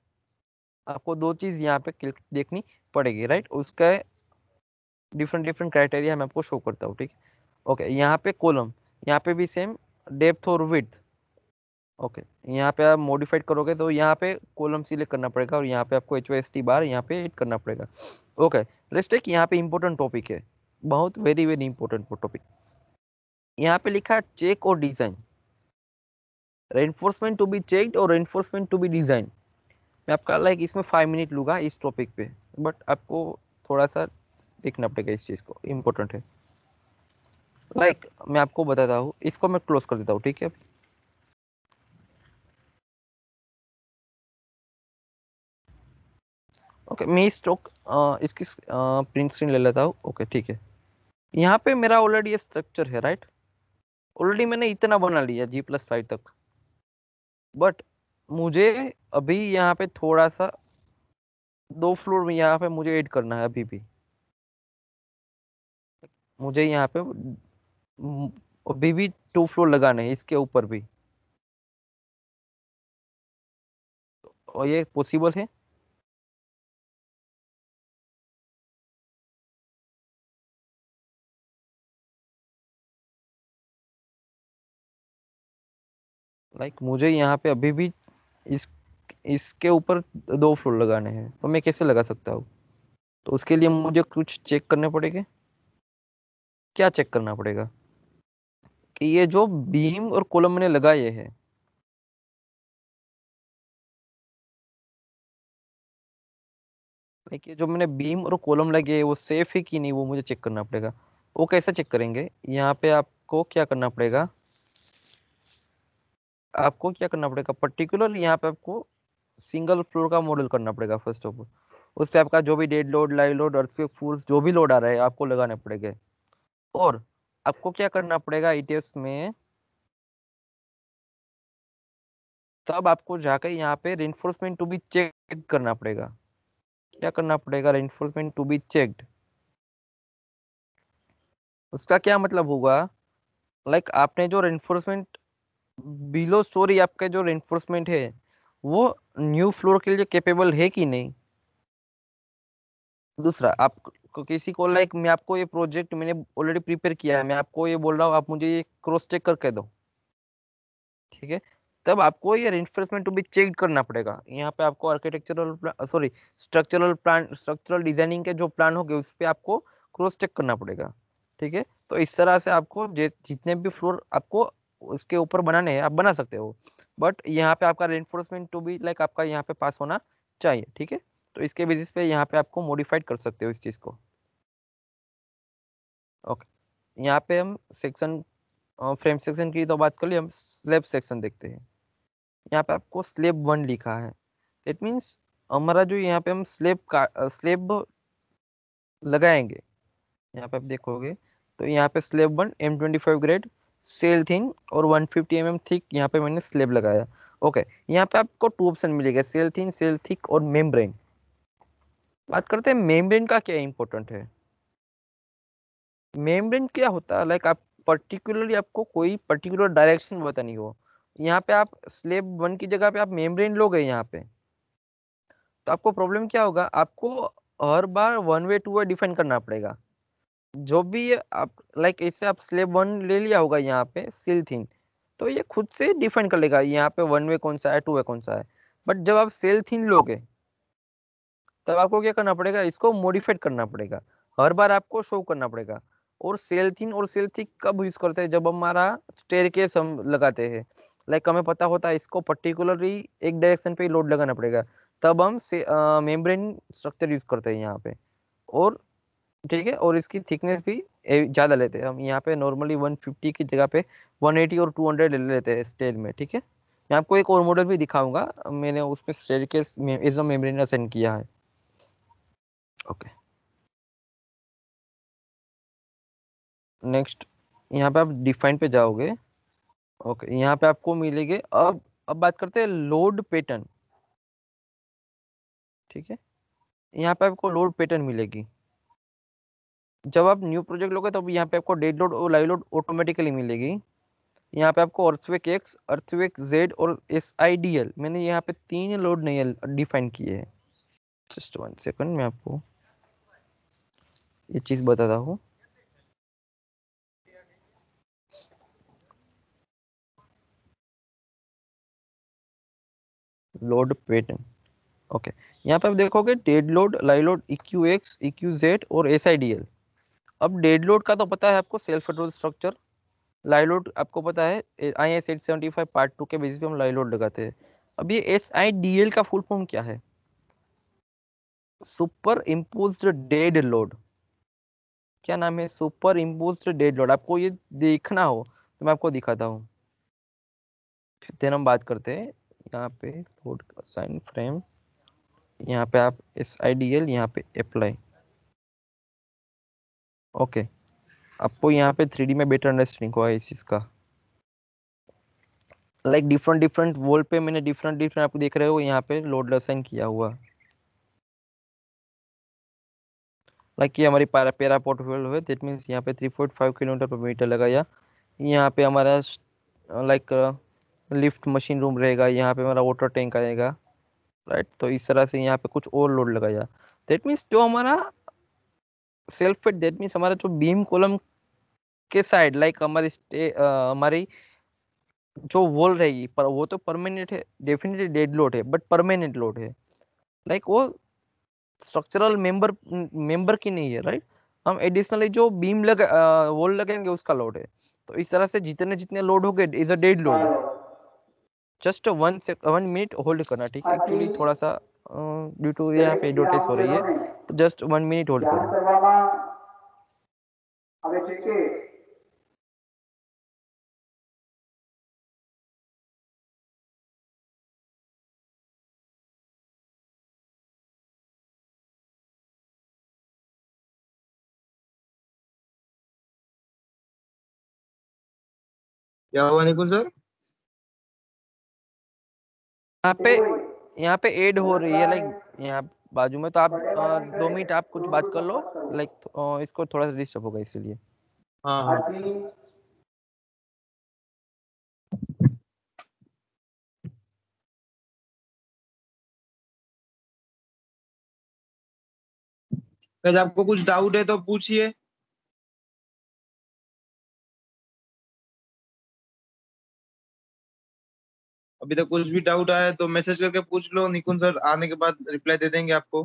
आपको दो चीज यहाँ पे देखनी पड़ेगी, राइट। उसका डिफरेंट डिफरेंट क्राइटेरिया मैं आपको शो करता हूँ, ठीक है। ओके, यहाँ पे कॉलम, यहाँ पे भी सेम डेप्थ और विड्थ। ओके, यहाँ पे आप मॉडिफाइड करोगे तो यहाँ पे कॉलम सिलेक्ट करना पड़ेगा, और यहाँ पे आपको HYST बार यहाँ पे ऐड करना पड़ेगा। ओके, लेट्स टेक, यहाँ पे इंपॉर्टेंट टॉपिक है, बहुत वेरी वेरी इंपॉर्टेंट टॉपिक। यहाँ पे लिखा है चेक और design, reinforcement to be checked और रेनफोर्समेंट टू बी डिजाइन। मैं आपका लाइक इसमें 5 मिनट लूंगा इस टॉपिक पे, बट आपको थोड़ा सा देखना पड़ेगा इस चीज को, इम्पोर्टेंट है। लाइक मैं आपको बताता हूँ, इसको मैं क्लोज कर देता हूँ, ठीक है। ओके, मैं इस स्टॉक इसकी प्रिंट स्क्रीन ले लेता हूँ। ओके, ठीक है। यहाँ पे मेरा ऑलरेडी ये स्ट्रक्चर है, राइट। ऑलरेडी मैंने इतना बना लिया G+5 तक, बट मुझे अभी यहाँ पे थोड़ा सा 2 फ्लोर में यहाँ पे मुझे ऐड करना है अभी भी। मुझे यहाँ पे अभी भी 2 फ्लोर लगाने हैं इसके ऊपर भी, और ये पॉसिबल है। लाइक मुझे यहाँ पे अभी भी इस इसके ऊपर 2 फ्लोर लगाने हैं, तो मैं कैसे लगा सकता हूँ? तो उसके लिए मुझे कुछ चेक करने पड़ेंगे। क्या चेक करना पड़ेगा? कि ये जो बीम और कॉलम मैंने लगाए हैं, लाइक ये जो मैंने बीम और कॉलम लगे हैं वो सेफ है कि नहीं, वो मुझे चेक करना पड़ेगा। वो कैसे चेक करेंगे? यहाँ पे आपको क्या करना पड़ेगा, आपको क्या करना पड़ेगा पर्टिकुलर, यहाँ पे आपको सिंगल फ्लोर का मॉडल करना पड़ेगा फर्स्ट ऑफ ऑल। उस पे आपका जो भी dead load, live load, earthquake force, जो भी लोड आ रहा है आपको लगाने पड़ेंगे। और आपको क्या करना पड़ेगा ईटीएस में, तब आपको जाकर यहाँ पे रेनफोर्समेंट टू बी चेक करना पड़ेगा। क्या करना पड़ेगा? Reinforcement to be checked. उसका क्या मतलब होगा? लाइक आपने जो रेनफोर्समेंट बिलो स्टोरी, आपका जो रेनफोर्समेंट है वो न्यू फ्लोर के लिए कैपेबल है कि नहीं। दूसरा, आप किसी को लाइक मैं आपको ये प्रोजेक्ट मैंने ऑलरेडी प्रिपेयर किया है, मैं आपको ये बोल रहा हूँ, आप मुझे ये क्रॉस चेक करके दो, ठीक है। तब आपको ये रेनफोर्समेंट टू बी चेक करना पड़ेगा। यहाँ पे आपको architectural sorry structural plan, structural designing के जो प्लान होंगे उस पे आपको क्रॉस चेक करना पड़ेगा, ठीक है। तो इस तरह से आपको जितने भी फ्लोर आपको उसके ऊपर बनाने हैं आप बना सकते हो, बट यहाँ पे आपका रेनफोर्समेंट टू बी लाइक आपका यहाँ पे पास होना चाहिए, ठीक है। तो इसके बेसिस पे यहाँ पे आपको मॉडिफाइड कर सकते हो इस चीज को। ओके। यहाँ पे हम सेक्शन, फ्रेम सेक्शन की तो बात कर ली, हम स्लेब सेक्शन देखते हैं। यहाँ पे आपको स्लेब 1 लिखा है। इट मीन्स हमारा जो यहाँ पे हम स्लेब लगाएंगे, यहाँ पे आप देखोगे तो यहाँ पे slab 1 M25 grade, cell thin और 150 mm थिक, यहाँ पे मैंने स्लेब लगाया। ओके, यहाँ पे आपको 2 ऑप्शन मिलेगा, सेल थिन, सेल थिक और मेम्ब्रेन। बात करते हैं मेम्ब्रेन का क्या इंपॉर्टेंट है। मेम्ब्रेन क्या होता है, लाइक आप पर्टिकुलरली आपको कोई पर्टिकुलर डायरेक्शन बतानी हो, यहाँ पे आप स्लेब 1 की जगह पे आप मेम्ब्रेन लोगे यहाँ पे, तो आपको प्रॉब्लम क्या होगा, आपको हर बार 1 वे 2 वे डिफाइन करना पड़ेगा। जो भी ये आप लाइक इससे आप स्लेब 1 ले लिया होगा यहाँ पे सील थिन, तो ये खुद से डिफाइन कर लेगा यहाँ पे 1 वे कौन सा है, 2 वे कौन सा है। बट जब आप सेल थिन लोगे, तब आपको क्या करना पड़ेगा, इसको मॉडिफाइड करना पड़ेगा, हर बार आपको शो करना पड़ेगा। और सेल थिन और सेल थिक कब यूज करते हैं, जब हमारा स्टेयरकेस हम लगाते हैं, लाइक हमें पता होता है इसको पर्टिकुलरली एक डायरेक्शन पे लोड लगाना पड़ेगा, तब हम मेम्ब्रेन स्ट्रक्चर यूज करते हैं यहाँ पे। और ठीक है, और इसकी थिकनेस भी ज्यादा लेते हैं हम, यहाँ पे नॉर्मली 150 की जगह पे 180 और 200 ले लेते हैं स्टेज में। ठीक है, मैं आपको एक और मॉडल भी दिखाऊंगा, मैंने उसमें staircase as a membrane assign किया है। ओके, नेक्स्ट यहाँ पे आप डिफाइन पे जाओगे। ओके, यहाँ पे आपको मिलेंगे, अब बात करते हैं लोड पैटर्न। ठीक है, यहाँ पे आपको लोड पैटर्न मिलेगी। जब आप न्यू प्रोजेक्ट लोगे तब यहाँ पे आपको डेड लोड और लाइव लोड ऑटोमेटिकली मिलेगी। यहाँ पे आपको अर्थवेक एक्स, अर्थवेक जेड और SIDL, मैंने यहाँ पे 3 लोड नहीं डिफाइन किए हैं। जस्ट 1 सेकंड, मैं आपको ये चीज बताता हूँ। लोड पैटर्न, ओके, यहाँ पे आप देखोगे dead load, live load, EQX, EQZ और SIDL। अब डेड लोड का तो पता है आपको, self control structure. Live load आपको पता है, IS 875 पार्ट 2 के बेसिस पे हम लाइव लोड लगाते हैं। अब ये SIDL का फुल फॉर्म क्या है, सुपर इम्पोज्ड डेड लोड। क्या नाम है, सुपर इम्पोज्ड डेड लोड। आपको ये देखना हो तो मैं आपको दिखाता हूँ, फिर हम बात करते हैं। यहाँ पे लोड साइन फ्रेम, यहाँ पे आप SIDL, यहाँ पे अप्लाई। ओके, आपको यहाँ पे 3D में बेटर अंडरस्टैंडिंग हुआ है इस चीज का। लाइक डिफरेंट डिफरेंट वॉल पे मैंने डिफरेंट डिफरेंट, आपको देख रहे हो यहाँ पे लोड असाइन किया हुआ। लाइक ये हमारी पैरा पोर्टफोलियो है, दैट मीन्स यहाँ पे 3.5 किलोमीटर पर मीटर लगाया। यहाँ पे हमारा लाइक लिफ्ट मशीन रूम रहेगा, यहाँ पे हमारा वाटर टैंक आएगा। राइट, तो इस तरह से यहाँ पे कुछ और लोड लगाया। दैट मीन्स जो हमारा सेल्फ फिट, दैट मीन्स हमारा जो बीम कॉलम के साइड, लाइक हमारी जो वॉल रहेगी, पर वो तो परमानेंट है, डेफिनेटली डेड लोड है, बट परमानेंट लोड है। लाइक वो स्ट्रक्चरल मेंबर की नहीं है, राइट। हम एडिशनली जो बीम वॉल लगाएंगे उसका लोड है। तो इस तरह से जितने जितने लोड हो गए is a dead load. Just 1 minute hold करना, ठीक है, Aji, एक्चुअली थोड़ा सा ड्यू टू यहाँ पे yang एडवर्टाइज हो रही है, telepon तो जस्ट 1 मिनट होल्ड yang करो। terlama ABCD. क्या हुआ निकुल सर? यहाँ पे Oi, यहाँ पे ऐड हो रही है, लाइक berkait यहाँ बाजू में, तो आप pada mana 2 मिनट आप कुछ बात dulu कर लो। pasal. लाइक इसको थोड़ा सा डिस्टर्ब होगा इसीलिए। हाँ हाँ। Aji, अगर आपको कुछ डाउट है तो पूछिए। अभी तक कुछ भी डाउट आया है तो मैसेज करके पूछ लो, निकुंज सर आने के बाद रिप्लाई दे देंगे आपको।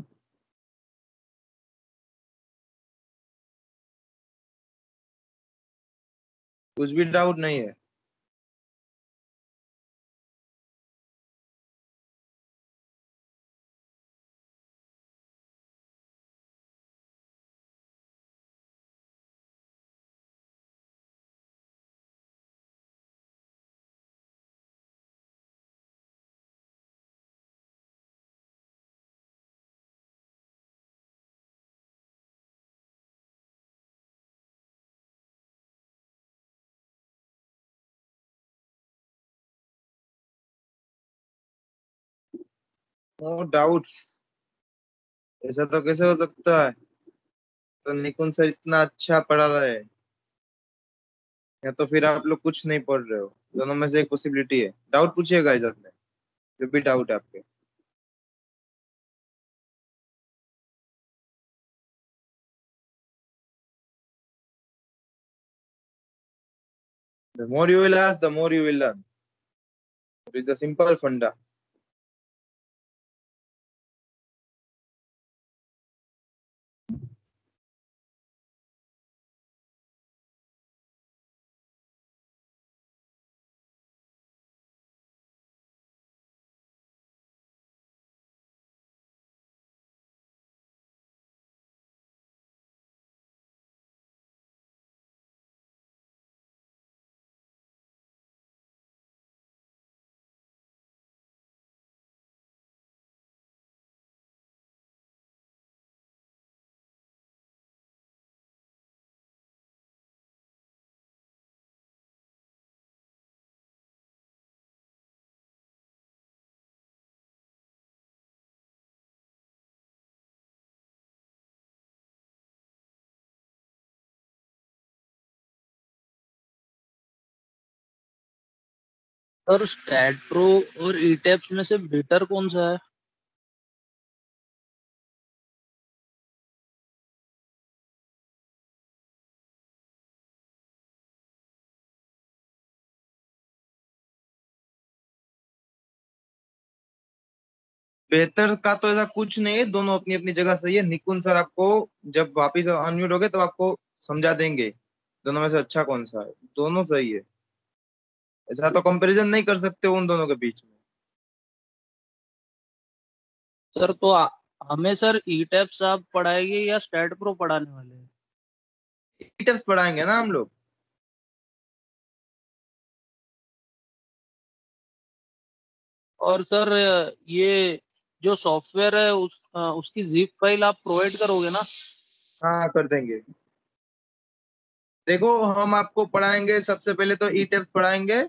कुछ भी डाउट नहीं है। No doubt. ऐसा तो कैसे हो सकता है? तो निकुंज सर इतना अच्छा पढ़ा रहा है, या तो फिर आप लोग कुछ नहीं पढ़ रहे हो। दोनों में से एक पॉसिबिलिटी है। डाउट पूछिएगा इस अपने, जो भी डाउट है आपके। The more you will ask, the more you will learn. It is the simple funda. Sir STAAD Pro और ईटेप्स में से बेटर कौन सा है? बेहतर का तो ऐसा कुछ नहीं है, दोनों अपनी अपनी जगह सही है। निकुंज सर आपको जब वापिस अनम्यूट हो गए तब आपको समझा देंगे दोनों में से अच्छा कौन सा है। दोनों सही है, ऐसा तो कंपैरिजन नहीं कर सकते उन दोनों के बीच में। सर तो हमें सर ईटेप्स आप पढ़ाएंगे या स्टैट प्रो पढ़ाने वाले हैं? टिप्स पढ़ाएंगे ना हम लोग। और सर ये जो सॉफ्टवेयर है उसकी जिप फाइल आप प्रोवाइड करोगे ना? हाँ, कर देंगे। देखो, हम आपको पढ़ाएंगे सबसे पहले तो ई टेप्स पढ़ाएंगे,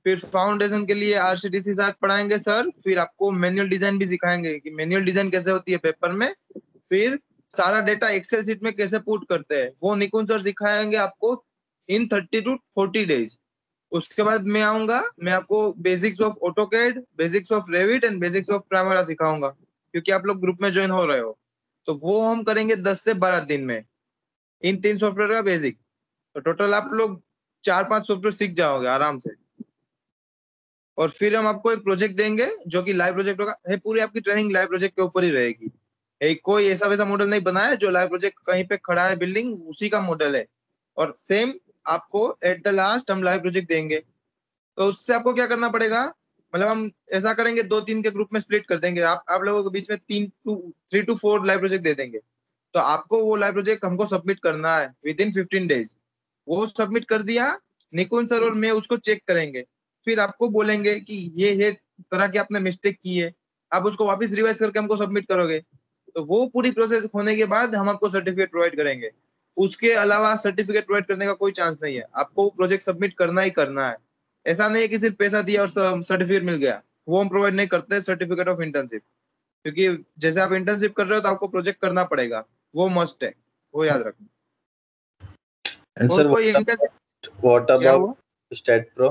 फिर फाउंडेशन के लिए आरसीडीसी साथ पढ़ाएंगे सर, फिर आपको मैनुअल डिजाइन भी सिखाएंगे कि मैनुअल डिजाइन कैसे होती है पेपर में। फिर सारा डेटा एक्सेल शीट में कैसे पुट करते हैं वो निकुंज सर सिखाएंगे आपको इन 30 to 40 days। उसके बाद मैं आऊंगा, मैं आपको basics of AutoCAD, basics of Revit and basics of प्राइमरा सिखाऊंगा, क्योंकि आप लोग ग्रुप में ज्वाइन हो रहे हो। तो वो हम करेंगे 10 से 12 दिन में, इन 3 सॉफ्टवेयर का बेसिक। तो टोटल आप लोग 4-5 सॉफ्टवेयर सीख जाओगे आराम से। और फिर हम आपको एक प्रोजेक्ट देंगे जो कि लाइव प्रोजेक्ट होगा। है, पूरी आपकी ट्रेनिंग लाइव प्रोजेक्ट के ऊपर ही रहेगी। एक कोई ऐसा वैसा मॉडल नहीं बनाया जो लाइव प्रोजेक्ट कहीं पे खड़ा है बिल्डिंग उसी का मॉडल है। और सेम आपको एट द लास्ट हम लाइव प्रोजेक्ट देंगे। तो उससे आपको क्या करना पड़ेगा, मतलब हम ऐसा करेंगे, 2-3 के ग्रुप में स्प्लिट कर देंगे। आप लोगों के बीच में 3 to 4 लाइव प्रोजेक्ट दे देंगे। तो आपको वो लाइव प्रोजेक्ट हमको सबमिट करना है विद इन 15 days। वो सबमिट कर दिया, निकुंज सर और मैं उसको चेक करेंगे। फिर आपको बोलेंगे कि ये तरह की आपने मिस्टेक की है, आप उसको वापस रिवाइज करके हमको सबमिट करोगे। तो वो पूरी प्रोसेस होने के बाद हम आपको सर्टिफिकेट प्रोवाइड करेंगे। उसके अलावा सर्टिफिकेट प्रोवाइड करने का कोई चांस नहीं है, आपको प्रोजेक्ट सबमिट करना ही करना है। ऐसा नहीं है कि सिर्फ पैसा दिया और सर्टिफिकेट मिल गया। वो हम प्रोवाइड नहीं करते सर्टिफिकेट ऑफ इंटर्नशिप, क्योंकि जैसे आप इंटर्नशिप कर रहे हो तो आपको प्रोजेक्ट करना पड़ेगा। वो मस्ट है, वो याद रखना। And और sir, कोई इंटर्नशिप what क्या about हुआ? Stat Pro?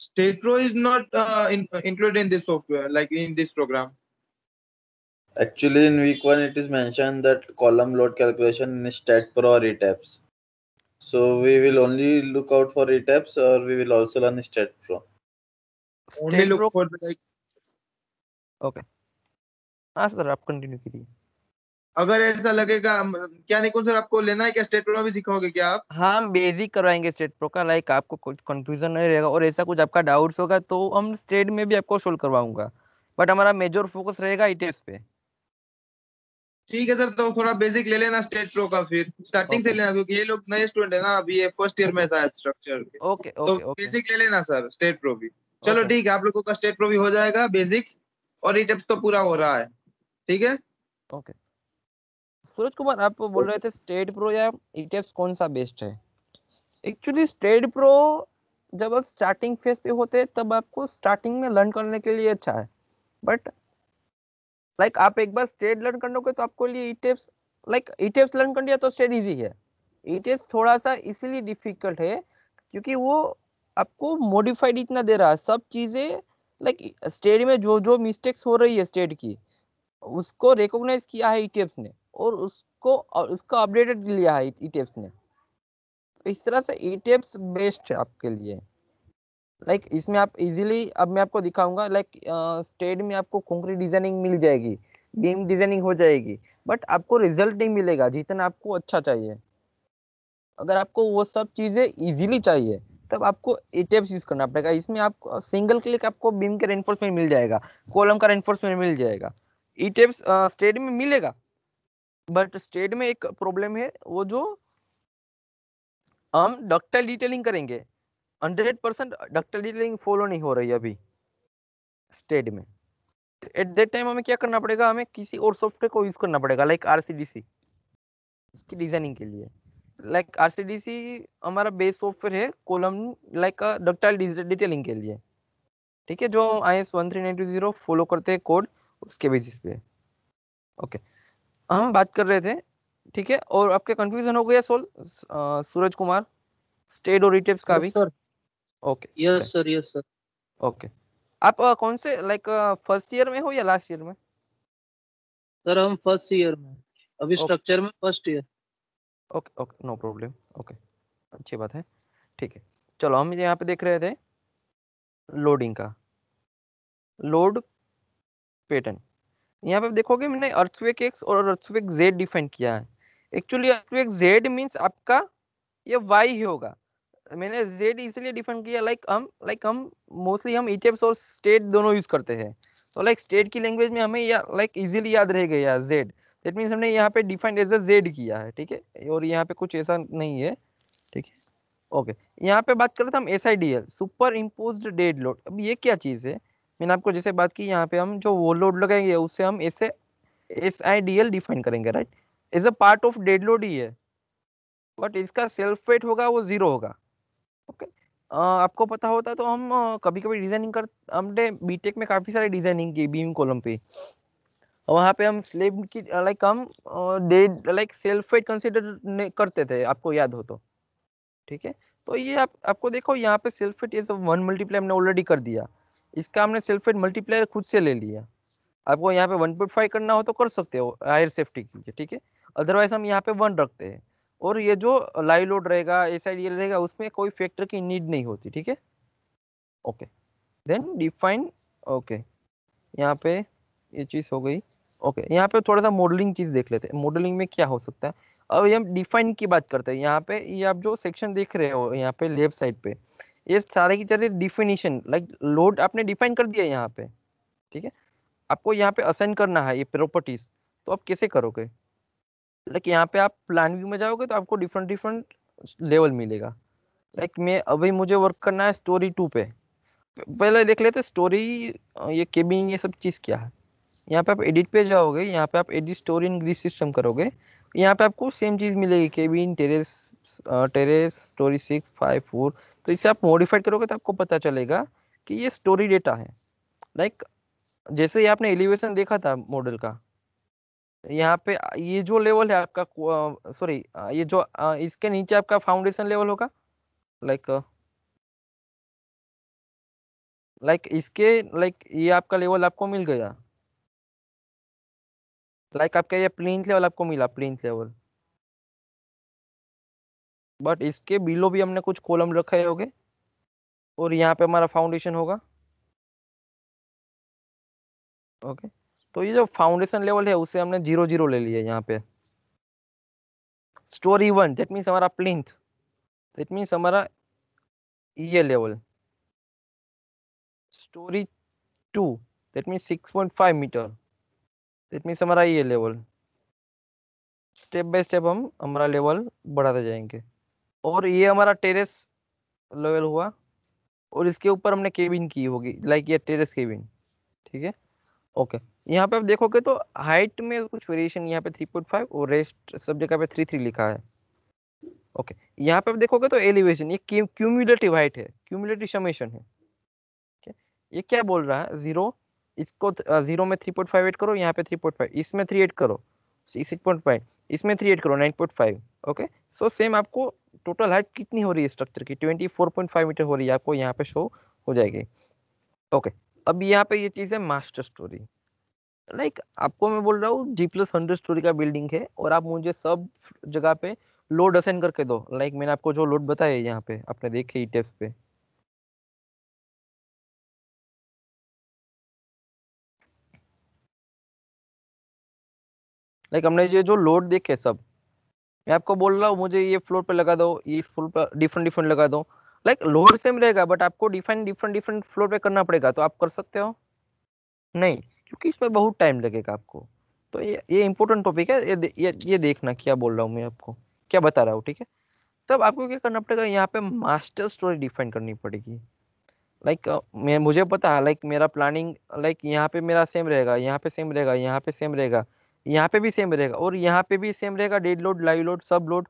Statepro is not included in this software, like in this program. Actually, in week 1, it is mentioned that column load calculation in Stat Pro or ETAPS. So we will only look out for ETAPS or we will also learn Stat Pro. Only state look pro. for the, like, okay, हाँ sir आप continue कीजिए। अगर ऐसा लगेगा क्या निकुंज sir, आपको लेना है क्या? स्टेट प्रो भी सिखाओगे क्या आप? हाँ हम बेसिक करवाएंगे स्टेट प्रो का, लाइक आपको कुछ कंफ्यूजन नहीं रहेगा और ऐसा कुछ आपका डाउट्स होगा तो हम स्टेट में भी आपको सोल्व करवाऊंगा, बट हमारा मेजर फोकस रहेगा ईटीएफ पे। ठीक है सर, तो थोड़ा बेसिक ले लेना स्टेट प्रो का, फिर स्टार्टिंग से ओके लेना, क्योंकि ये लोग नए स्टूडेंट है ना, अभी ये फर्स्ट ईयर में शायद स्ट्रक्चर के। ओके तो ओके ओके बेसिक ले लेना सर, स्टेट प्रो भी। चलो ओके ठीक है, आप लोगों का स्टेट प्रो भी हो जाएगा बेसिक्स, और ई तो पूरा हो रहा है। ठीक है। ओके। सूरज कुमार आप बोल रहे थे स्टेट प्रो या ईटीएफ कौन सा बेस्ट है? एक्चुअली स्टेट प्रो जब आप स्टार्टिंग फेज पे होते हैं तब आपको स्टार्टिंग में लर्न करने के लिए अच्छा है, बट लाइक आप एक बार स्टेट लर्न कर लोगे तो आपको लिए ईटेप्स लाइक ईटेप्स लर्न कर लिया तो स्टेट इजी है। ईटेप्स थोड़ा सा इसीलिए डिफिकल्ट है क्योंकि वो आपको मॉडिफाइड इतना दे रहा है सब चीजें। लाइक स्टेट में जो जो मिस्टेक्स हो रही है स्टेट की उसको रिकॉग्नाइज किया है ईटेप्स ने और उसका अपडेटेड लिया है ईटेप्स ने। तो इस तरह से ईटेप्स बेस्ट है आपके लिए। लाइक इसमें आप इजीली अब मैं आपको दिखाऊंगा लाइक स्टेट में आपको कंक्रीट डिजाइनिंग मिल जाएगी, बीम डिजाइनिंग हो जाएगी, बट आपको रिजल्ट नहीं मिलेगा जितना आपको अच्छा चाहिए। अगर आपको वो सब चीजें इजीली चाहिए तब आपको ईटेप्स यूज करना पड़ेगा। इसमें आप सिंगल क्लिक आपको बीम का रेनफोर्समेंट मिल जाएगा, कॉलम का रेनफोर्समेंट मिल जाएगा, ईटेप्स स्टेट में मिलेगा। बट स्टेट में एक प्रॉब्लम है वो जो हम डक्टाइल डिटेलिंग करेंगे 100% डक्टाइल डिटेलिंग फॉलो नहीं हो रही है अभी स्टेट में। एट दैट टाइम हमें क्या करना पड़ेगा, हमें किसी और सॉफ्टवेयर को यूज करना पड़ेगा लाइक आरसीडीसी इसकी डिजाइनिंग के लिए। लाइक आरसीडीसी हमारा बेस सॉफ्टवेयर है कॉलम लाइक डक्टाइल डिटेलिंग के लिए, ठीक है, जो IS 13920 फॉलो करते हैं कोड उसके बेसिस पे। ओके हम बात कर रहे थे, ठीक है, और आपके कंफ्यूजन हो गया सोल सूरज कुमार स्टेट और ईटेप्स का भी? Yes sir, okay yes sir, yes sir. Okay आप कौन से लाइक फर्स्ट ईयर में हो या लास्ट ईयर में? सर हम फर्स्ट ईयर में, अभी ओके स्ट्रक्चर में first year. Okay okay no problem. Okay अच्छी बात है, ठीक है। चलो हम यहाँ पे देख रहे थे लोडिंग का लोड पैटर्न। यहाँ पे देखोगे मैंने अर्थक्वेक एक्स और अर्थक्वेक जेड डिफाइन किया है। एक्चुअली अर्थक्वेक जेड मींस आपका ये वाई ही होगा। मैंने जेड इसलिए डिफाइन किया लाइक हम मोस्टली हम ईटेप्स और स्टेट दोनों यूज करते हैं। तो लाइक स्टेट की लैंग्वेज में हमें या लाइक इजीली याद रह गया जेड, दैट मींस हमने यहाँ पे डिफाइंड एज अ जेड किया है, ठीक है, और यहाँ पे कुछ ऐसा नहीं है, ठीक है। ओके यहाँ पे बात करते हैं हम SIDL super imposed dead load. अब ये क्या चीज है, मैंने आपको जैसे बात की यहाँ पे हम जो वो लोड लगाएंगे उससे हम ऐसे SIDL डिफाइन करेंगे, right, as a part of dead load ही है, बट इसका सेल्फ वेट होगा वो 0 होगा। ओके आपको पता होता तो हम कभी कभी डिजाइनिंग कर हमने बीटेक में काफी सारी डिजाइनिंग की बीम कॉलम पे, वहां पे हम स्लेब की लाइक हम dead like self weight consider करते थे, आपको याद हो तो, ठीक है। तो ये आपको देखो यहाँ पे सेल्फ वेट ये सब 1 मल्टीप्लाई हमने ऑलरेडी कर दिया, इसका हमने सेल्फ वेट मल्टीप्लाई खुद से ले लिया। आपको यहाँ पे 1.5 करना हो तो कर सकते हो हायर सेफ्टी के लिए, ठीक है, अदरवाइज हम यहाँ पे 1 रखते हैं। और ये जो लाइव लोड रहेगा SIDL रहेगा उसमें कोई फैक्टर की नीड नहीं होती, ठीक है। Okay then define. ओके यहाँ पे ये चीज हो गई। ओके यहाँ पे थोड़ा सा मॉडलिंग चीज देख लेते हैं, मॉडलिंग में क्या हो सकता है। अब ये हम डिफाइन की बात करते हैं। यहाँ पे ये आप जो सेक्शन देख रहे हो यहाँ पे लेफ्ट साइड पे ये सारे की तरह डिफिनीशन लाइक लोड आपने डिफाइन कर दिया यहाँ पे, ठीक है। आपको यहाँ पे असाइन करना है ये प्रॉपर्टीज, तो आप कैसे करोगे, लाइक यहाँ पे आप प्लान व्यू में जाओगे तो आपको डिफरेंट डिफरेंट लेवल मिलेगा। लाइक मैं अभी मुझे वर्क करना है स्टोरी 2 पे, पहले देख लेते स्टोरी ये केबिन ये सब चीज क्या है। यहाँ पे आप एडिट पे जाओगे, यहाँ पे आप edit story in grid system करोगे, यहाँ पे आपको सेम चीज मिलेगी केबिन टेरेस टेरेस स्टोरी 6 5 4। तो इसे आप मॉडिफाइड करोगे तो आपको पता चलेगा कि ये स्टोरी डेटा है। लाइक जैसे ही आपने एलिवेशन देखा था मॉडल का, यहाँ पे ये जो लेवल है आपका सॉरी ये जो इसके नीचे आपका फाउंडेशन लेवल होगा, लाइक लाइक इसके लाइक ये आपका लेवल आपको मिल गया, लाइक आपका ये प्लिंथ लेवल आपको मिला प्लिंथ लेवल, बट इसके बिलो भी हमने कुछ कॉलम रखे होंगे और यहाँ पे हमारा फाउंडेशन होगा। ओके तो ये जो फाउंडेशन लेवल है उसे हमने 0 0 ले लिया यहाँ पे। स्टोरी 1 दैट मीन्स हमारा प्लिंथ, दैट मीन्स हमारा ये level. Storey 2 that means 6.5 metre, that means हमारा ये लेवल। स्टेप बाय स्टेप हम हमारा लेवल बढ़ाते जाएंगे। और ये हमारा टेरेस लेवल हुआ और इसके ऊपर हमने केबिन की होगी लाइक ये टेरेस केबिन, ठीक है। ओके यहाँ पे आप देखोगे तो हाइट में कुछ वेरिएशन, यहाँ पे 3.5 और रेस्ट सब जगह पे 3 3 लिखा है। ओके यहाँ पे आप देखोगे तो एलिवेशन ये क्यूमुलेटिव हाइट है, क्यूमुलेटिव समेशन है, ठीक है। ये क्या बोल रहा है 0 इसको 0 में 3.5 ऐड करो, यहाँ पे 3.5, इसमें 3 ऐड करो 6.5, इसमें 3 ऐड करो 9.5। ओके, सो सेम आपको टोटल हाइट कितनी हो रही है स्ट्रक्चर की, 24.5 मीटर हो रही है, आपको यहाँ पे शो हो जाएगी। ओके, अब यहाँ पे ये चीज है मास्टर स्टोरी। लाइक आपको मैं बोल रहा हूँ G+100 स्टोरी का बिल्डिंग है, और आप मुझे सब जगह पे लोड असाइन करके दो। लाइक मैंने आपको जो लोड बताया यहाँ पे आपने देखे ईटेफ पे, लाइक हमने ये जो लोड देखे सब, मैं आपको बोल रहा हूँ मुझे ये फ्लोर पे लगा दो, ये इस फ्लोर पे डिफरेंट डिफरेंट लगा दो। लाइक लोड सेम रहेगा, बट आपको डिफरेंट डिफरेंट डिफरेंट फ्लोर पे करना पड़ेगा। तो आप कर सकते हो? नहीं, क्योंकि इसमें बहुत टाइम लगेगा आपको। तो ये इंपॉर्टेंट टॉपिक है, ये देखना क्या बोल रहा हूँ मैं आपको, क्या बता रहा हूँ, ठीक है। तब आपको क्या करना पड़ेगा, यहाँ पे मास्टर स्टोरी डिफाइन करनी पड़ेगी। लाइक मैं मुझे पता है, लाइक मेरा प्लानिंग, लाइक यहाँ पे मेरा सेम रहेगा, यहाँ पे सेम रहेगा, यहाँ पे सेम रहेगा, यहाँ पे भी सेम रहेगा, और यहाँ पे भी सेम रहेगा, डेड लोड, लाइव लोड, सब लोड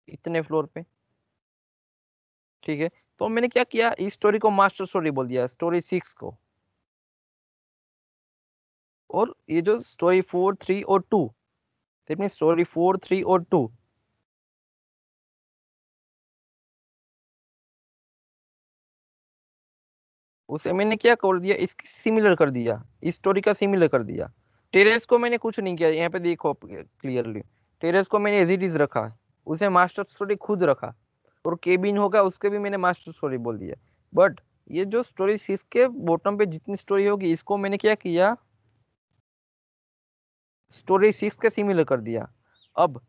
इतने फ्लोर पे, ठीक है। तो मैंने क्या किया, इस स्टोरी को मास्टर स्टोरी बोल दिया, स्टोरी 6 को। और ये जो स्टोरी 4, 3 और 2, देखिए स्टोरी 4, 3 और 2, उसे मैंने क्या कर दिया, इसकी सिमिलर कर दिया, इस स्टोरी का सिमिलर कर दिया। टेरेस को मैंने कुछ नहीं किया, यहाँ पे देखो क्लियरली, टेरेस को मैंने एज इट इज रखा, उसे मास्टर स्टोरी खुद रखा। और केबिन होगा उसके भी मैंने मास्टर स्टोरी बोल दिया। बट ये जो स्टोरी 6 के बॉटम पे जितनी स्टोरी होगी, इसको मैंने क्या किया, स्टोरी 6 के सिमिलर कर दिया। अब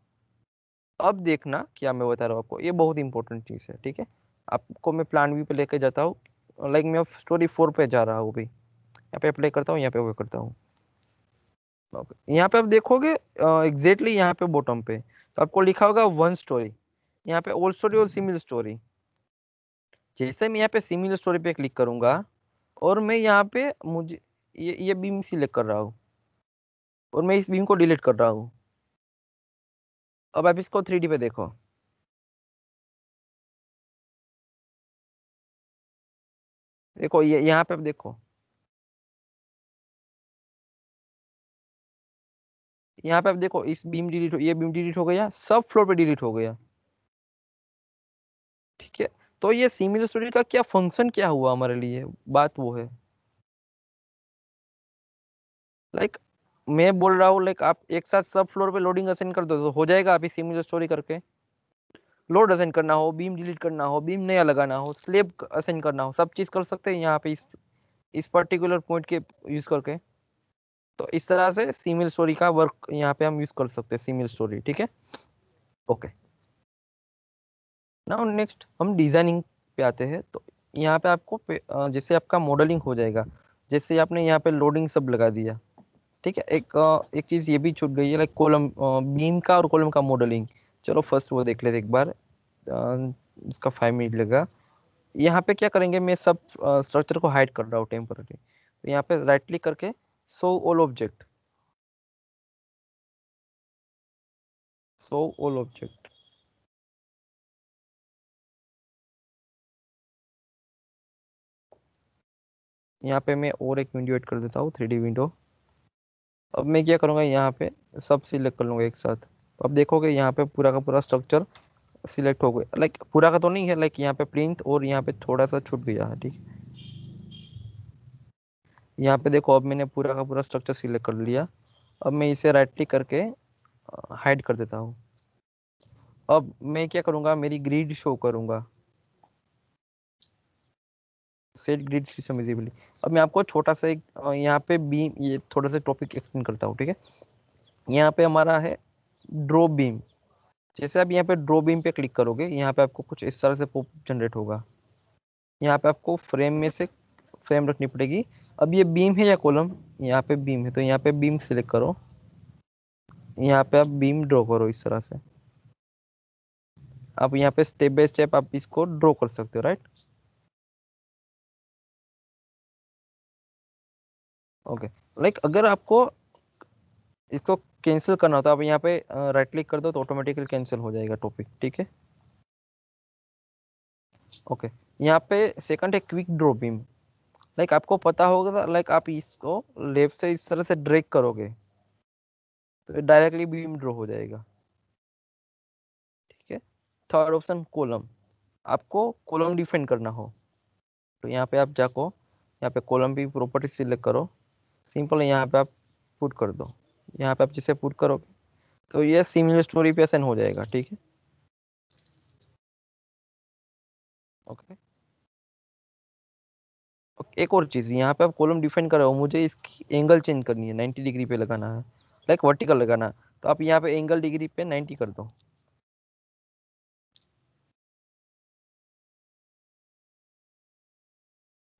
अब देखना क्या मैं बता रहा हूँ आपको, ये बहुत इंपॉर्टेंट चीज है, ठीक है। आपको मैं प्लान बी पे लेके जाता हूँ। लाइक मैं स्टोरी 4 पे जा रहा हूँ भाई, यहाँ पे अप्लाई करता हूँ, यहाँ पे वो करता हूँ। यहाँ पे आप देखोगे एग्जैक्टली यहाँ पे बॉटम पे तो आपको लिखा होगा 1 स्टोरी, यहाँ पे ओल्ड स्टोरी और सिमिलर स्टोरी। जैसे मैं यहाँ पे सिमिलर स्टोरी पे क्लिक करूंगा, और मैं यहाँ पे मुझे ये बीम सिलेक्ट कर रहा हूँ, और मैं इस बीम को डिलीट कर रहा हूँ। अब आप इसको 3D पे देखो, देखो ये यहाँ पे आप देखो, यहाँ पे आप देखो, इस बीम डिलीट हो, ये बीम डिलीट हो गया, सब फ्लोर पे डिलीट हो गया, ठीक है। तो ये सिमिलर स्टोरी का क्या फंक्शन क्या हुआ हमारे लिए, बात वो है। लाइक मैं बोल रहा हूँ, लाइक आप एक साथ सब फ्लोर पे लोडिंग असाइन कर दो तो हो जाएगा, अभी सिमिलर स्टोरी करके। लोड असाइन करना हो, बीम डिलीट करना हो, बीम नया लगाना हो, स्लेब असाइन करना हो, सब चीज कर सकते हैं यहाँ पे इस पर्टिकुलर पॉइंट के यूज करके। तो इस तरह से सिमिलर स्टोरी का वर्क यहाँ पे हम यूज कर सकते हैं, सिमिलर स्टोरी, ठीक है। ओके, नाउ नेक्स्ट हम डिजाइनिंग पे आते हैं। तो यहाँ पे आपको जैसे आपका मॉडलिंग हो जाएगा, जैसे आपने यहाँ पे लोडिंग सब लगा दिया, ठीक है। एक चीज ये भी छूट गई है, लाइक कॉलम, बीम का और कॉलम का मॉडलिंग। चलो फर्स्ट वो देख लेते एक बार, इसका 5 मिनट लगा। यहाँ पे क्या करेंगे, मैं सब स्ट्रक्चर को हाइड कर रहा हूँ टेम्पररी। तो यहाँ पे राइट क्लिक करके show all object, show all object, यहाँ पे मैं और एक विंडो ऐड कर देता हूँ, 3D विंडो। अब मैं क्या करूँगा, यहाँ पे सब सिलेक्ट कर लूंगा एक साथ। तो अब देखोगे यहाँ पे पूरा का पूरा स्ट्रक्चर सिलेक्ट हो गया। लाइक पूरा का तो नहीं है, लाइक यहाँ पे प्लिंथ और यहाँ पे थोड़ा सा छूट गया है, ठीक है। यहाँ पे देखो, अब मैंने पूरा का पूरा स्ट्रक्चर सिलेक्ट कर लिया। अब मैं इसे राइट क्लिक करके हाइड कर देता हूँ। अब मैं क्या करूँगा, मेरी ग्रिड शो करूँगा, सेट ग्रिड सिस्टम विजिबली। अब मैं आपको छोटा सा एक यहाँ पे बीम, ये थोड़ा सा टॉपिक एक्सप्लेन करता हूँ, ठीक है। यहाँ पे हमारा है ड्रॉप बीम। जैसे आप यहाँ पे ड्रॉप बीम पे क्लिक करोगे, यहाँ पे आपको कुछ इस तरह से पॉप जनरेट होगा। यहाँ पे आपको फ्रेम में से फ्रेम रखनी पड़ेगी। अब ये बीम है या कॉलम, यहाँ पे बीम है तो यहाँ पे बीम सिलेक्ट करो, यहाँ पे आप बीम ड्रॉ करो इस तरह से। आप यहाँ पे स्टेप बाय स्टेप आप इसको ड्रॉ कर सकते हो, राइट। ओके, लाइक अगर आपको इसको कैंसिल करना होता है, आप यहाँ पे राइट क्लिक कर दो तो ऑटोमेटिकली कैंसिल हो जाएगा टॉपिक, ठीक है। ओके, यहाँ पे सेकंड है क्विक ड्रॉ बीम। लाइक आपको पता होगा, लाइक आप इसको लेफ्ट से इस तरह से ड्रैग करोगे तो डायरेक्टली बीम ड्रॉ हो जाएगा। ठीक है। थर्ड ऑप्शन कॉलम, आपको कॉलम डिफाइन करना हो तो यहाँ पे आप जाको, यहाँ पे कॉलम भी प्रॉपर्टी सिलेक्ट करो, सिंपल यहाँ पे आप पुट कर दो। यहाँ पे आप जिसे पुट करोगे तो ये सिमिलर स्टोरी पे असाइन हो जाएगा। ठीक है। ओके। एक और चीज, यहाँ पे आप कॉलम डिफाइन कर रहे हो, मुझे इसकी एंगल चेंज करनी है, 90 डिग्री पे लगाना है, लाइक वर्टिकल लगाना है, तो आप यहाँ पे एंगल डिग्री पे 90 कर दो।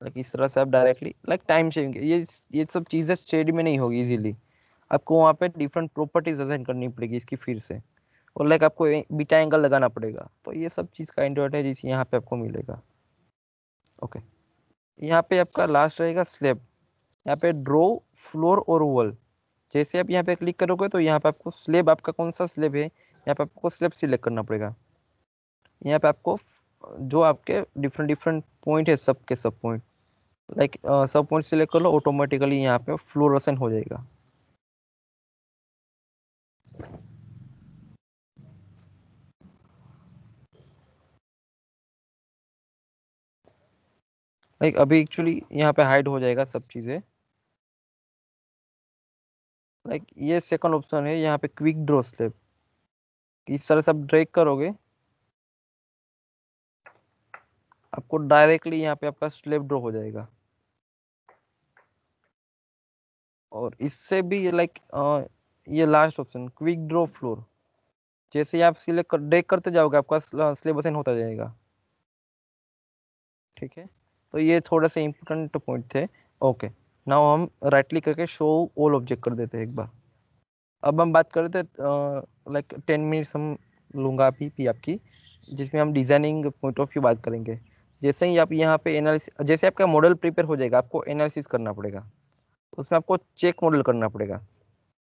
लाइक इस तरह से आप डायरेक्टली लाइक टाइम सेविंग, ये सब चीजें स्टेडी में नहीं होगी इजीली, आपको वहाँ पे डिफरेंट प्रॉपर्टीज असाइन करनी पड़ेगी इसकी फिर से, और लाइक आपको बीटा एंगल लगाना पड़ेगा, तो ये सब चीज का एडवांटेज यहाँ पे आपको मिलेगा। ओके। यहाँ पे आपका लास्ट रहेगा स्लैब, यहाँ पे ड्रॉ फ्लोर और वॉल, जैसे आप यहाँ पे क्लिक करोगे तो यहाँ पे आपको स्लैब, आपका कौन सा स्लैब है यहाँ पे आपको स्लैब सिलेक्ट करना पड़ेगा। यहाँ पे आपको जो आपके डिफरेंट डिफरेंट पॉइंट है सबके सब पॉइंट, लाइक सब पॉइंट सिलेक्ट कर लो, ऑटोमेटिकली यहाँ पे फ्लोरेसेंट हो जाएगा। लाइक अभी एक्चुअली यहाँ पे हाइड हो जाएगा सब चीजें। लाइक ये सेकंड ऑप्शन है यहाँ पे क्विक ड्रॉ स्लैब, इस तरह से आप ड्रैग करोगे आपको डायरेक्टली यहाँ पे आपका स्लैब ड्रॉ हो जाएगा। और इससे भी लाइक ये last option quick draw floor, जैसे ही आप सिलेक्ट कर ड्रैग करते जाओगे आपका स्लैब असाइन होता जाएगा। ठीक है। तो ये थोड़ा सा इंपॉर्टेंट पॉइंट थे। ओके। नाउ हम राइट क्लिक करके शो ऑल ऑब्जेक्ट कर देते हैं एक बार। अब हम बात करते लाइक 10 मिनट्स हम लूंगा अभी भी आपकी, जिसमें हम डिजाइनिंग पॉइंट ऑफ व्यू बात करेंगे। जैसे ही आप यहाँ पे एनालिसिस, जैसे आपका मॉडल प्रिपेयर हो जाएगा आपको एनालिसिस करना पड़ेगा, उसमें आपको चेक मॉडल करना पड़ेगा।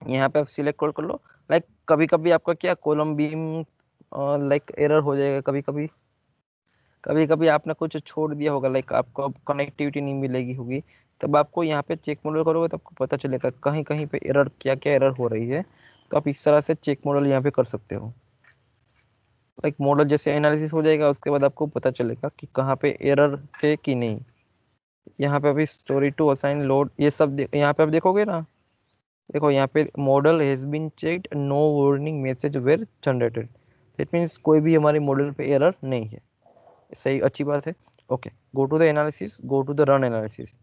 यहाँ पे आप सिलेक्ट कर लो। लाइक कभी कभी आपका क्या कॉलम बीम लाइक एरर हो जाएगा, कभी कभी आपने कुछ छोड़ दिया होगा, लाइक आपको कनेक्टिविटी नहीं मिलेगी होगी, तब आपको यहाँ पे चेक मॉडल करोगे तो आपको पता चलेगा कहीं कहीं पे एरर, क्या क्या एरर हो रही है, तो आप इस तरह से चेक मॉडल यहाँ पे कर सकते हो। लाइक मॉडल जैसे एनालिसिस हो जाएगा उसके बाद आपको पता चलेगा कि कहाँ पे एरर है कि नहीं। यहाँ पे अभी स्टोरी टू असाइन लोड ये सब यहाँ पे आप देखोगे ना, देखो यहाँ पे model has been checked, no warning message were generated, that means कोई भी हमारे मॉडल पे एरर नहीं है। सही, अच्छी बात है। Okay, go to the analysis, go to the run analysis.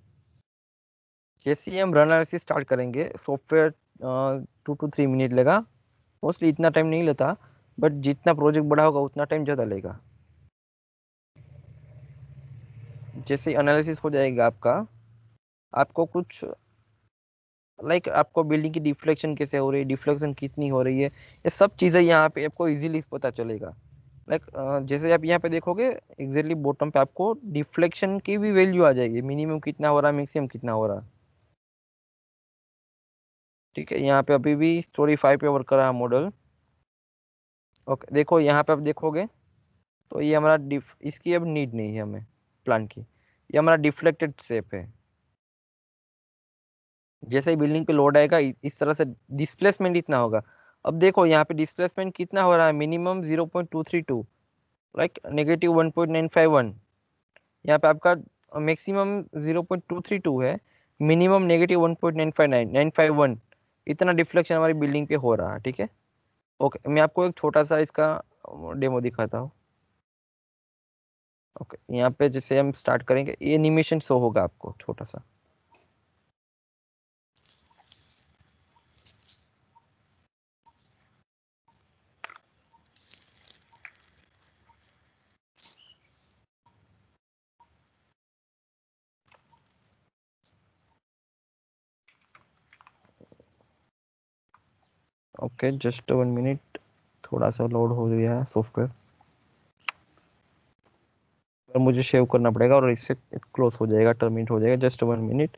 जैसे ही हम रन एनालिसिस स्टार्ट करेंगे सॉफ्टवेयर 2 to 3 मिनट लेगा, मोस्टली इतना टाइम नहीं लेता, बट जितना प्रोजेक्ट बड़ा होगा उतना टाइम ज़्यादा लेगा। जैसे एनालिसिस हो जाएगा आपका, आपको कुछ लाइक आपको बिल्डिंग की डिफ्लेक्शन कैसे हो रही है, डिफ्लेक्शन कितनी हो रही है, ये सब चीज़ें यहाँ पे आपको इजीली पता चलेगा। लाइक जैसे आप यहाँ पे देखोगे एग्जैक्टली बॉटम पे आपको डिफ्लेक्शन की भी वैल्यू आ जाएगी, मिनिमम कितना हो रहा है, मैक्सिमम कितना हो रहा है। ठीक है। यहाँ पे अभी भी स्टोरी 5 पे वर्क कर रहा है मॉडल। ओके, देखो यहाँ पे आप देखोगे तो ये हमारा इसकी अब नीड नहीं है हमें प्लान की, ये हमारा डिफ्लेक्टेड शेप है। जैसे ही बिल्डिंग पे लोड आएगा इस तरह से डिस्प्लेसमेंट इतना होगा। अब देखो यहाँ पे डिस्प्लेसमेंट कितना हो रहा है, मिनिमम 0.232, लाइक -1.951। यहाँ पे आपका मैक्सिमम 0.232 है, मिनिमम -1.951, इतना डिफ्लेक्शन हमारी बिल्डिंग पे हो रहा है। ठीक है। ओके, मैं आपको एक छोटा सा इसका डेमो दिखाता हूँ। ओके, यहाँ पे जैसे हम स्टार्ट करेंगे ये एनिमेशन शो होगा आपको छोटा सा। ओके, जस्ट 1 मिनट, थोड़ा सा लोड हो गया है सॉफ्टवेयर, पर मुझे सेव करना पड़ेगा और इससे क्लोज हो जाएगा, टर्मिनेट हो जाएगा। Just 1 minute.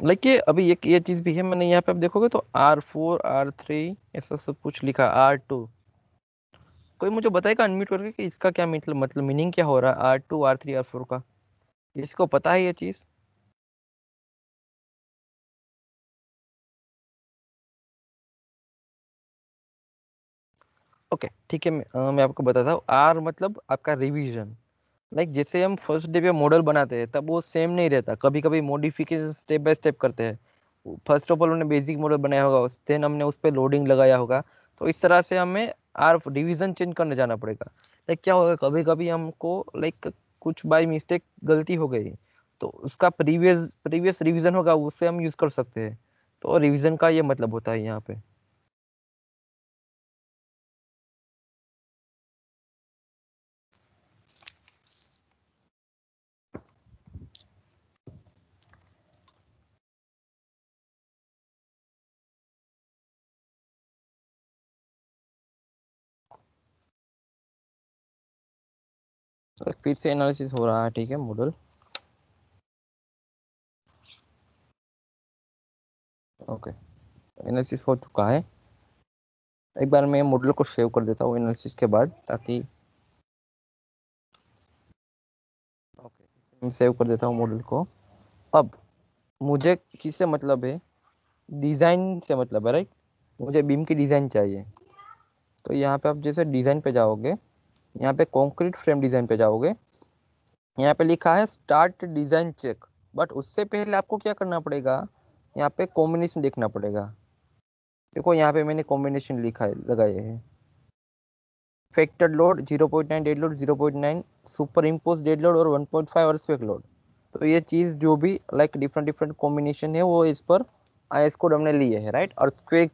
लाइक ये अभी ये चीज भी है, मैंने यहाँ पे आप देखोगे तो R4 R3 ऐसा सब कुछ लिखा, R2। कोई मुझे बताएगा अनम्यूट करके कि इसका क्या मतलब मीनिंग क्या हो रहा है R2 R3 R4 का? इसको पता है ये चीज? ओके ठीक है, मैं आपको बताता हूँ। आर मतलब आपका रिवीजन। लाइक जैसे हम फर्स्ट डे पे मॉडल बनाते हैं तब वो सेम नहीं रहता, कभी कभी मॉडिफिकेशन स्टेप बाय स्टेप करते हैं। फर्स्ट ऑफ ऑल हमने बेसिक मॉडल बनाया होगा, देन हमने उस पर लोडिंग लगाया होगा, तो इस तरह से हमें आर डिवीजन चेंज करने जाना पड़ेगा। लाइक क्या होगा, कभी कभी हमको लाइक कुछ बाय मिस्टेक गलती हो गई, तो उसका प्रीवियस प्रीवियस रिवीजन होगा, उससे हम यूज कर सकते हैं। तो रिवीजन का ये मतलब होता है यहाँ पे। तो फिर से एनालिसिस हो रहा है, ठीक है मॉडल। ओके, एनालिसिस हो चुका है। एक बार मैं मॉडल को सेव कर देता हूँ एनालिसिस के बाद, ताकि ओके मैं सेव कर देता हूँ मॉडल को। अब मुझे किससे मतलब है? डिज़ाइन से मतलब है, राइट। मुझे बीम की डिज़ाइन चाहिए। तो यहाँ पे आप जैसे डिज़ाइन पे जाओगे, यहाँ पे कंक्रीट फ्रेम डिज़ाइन पे जाओगे, यहाँ पे लिखा है स्टार्ट डिज़ाइन चेक। बट उससे पहले आपको क्या करना पड़ेगा, यहाँ पे कॉम्बिनेशन देखना पड़ेगा। देखो यहाँ पे मैंने कॉम्बिनेशन लिखा है, लगाए हैं। Factored load 0.9, dead load 0.9, super impose dead load और 1.5 और स्पेक लोड। तो ये चीज़ जो भी लाइक डिफरेंट डिफरेंट कॉम्बिनेशन है वो इस पर IS कोड हमने लिए है, राइट। और स्क्वेक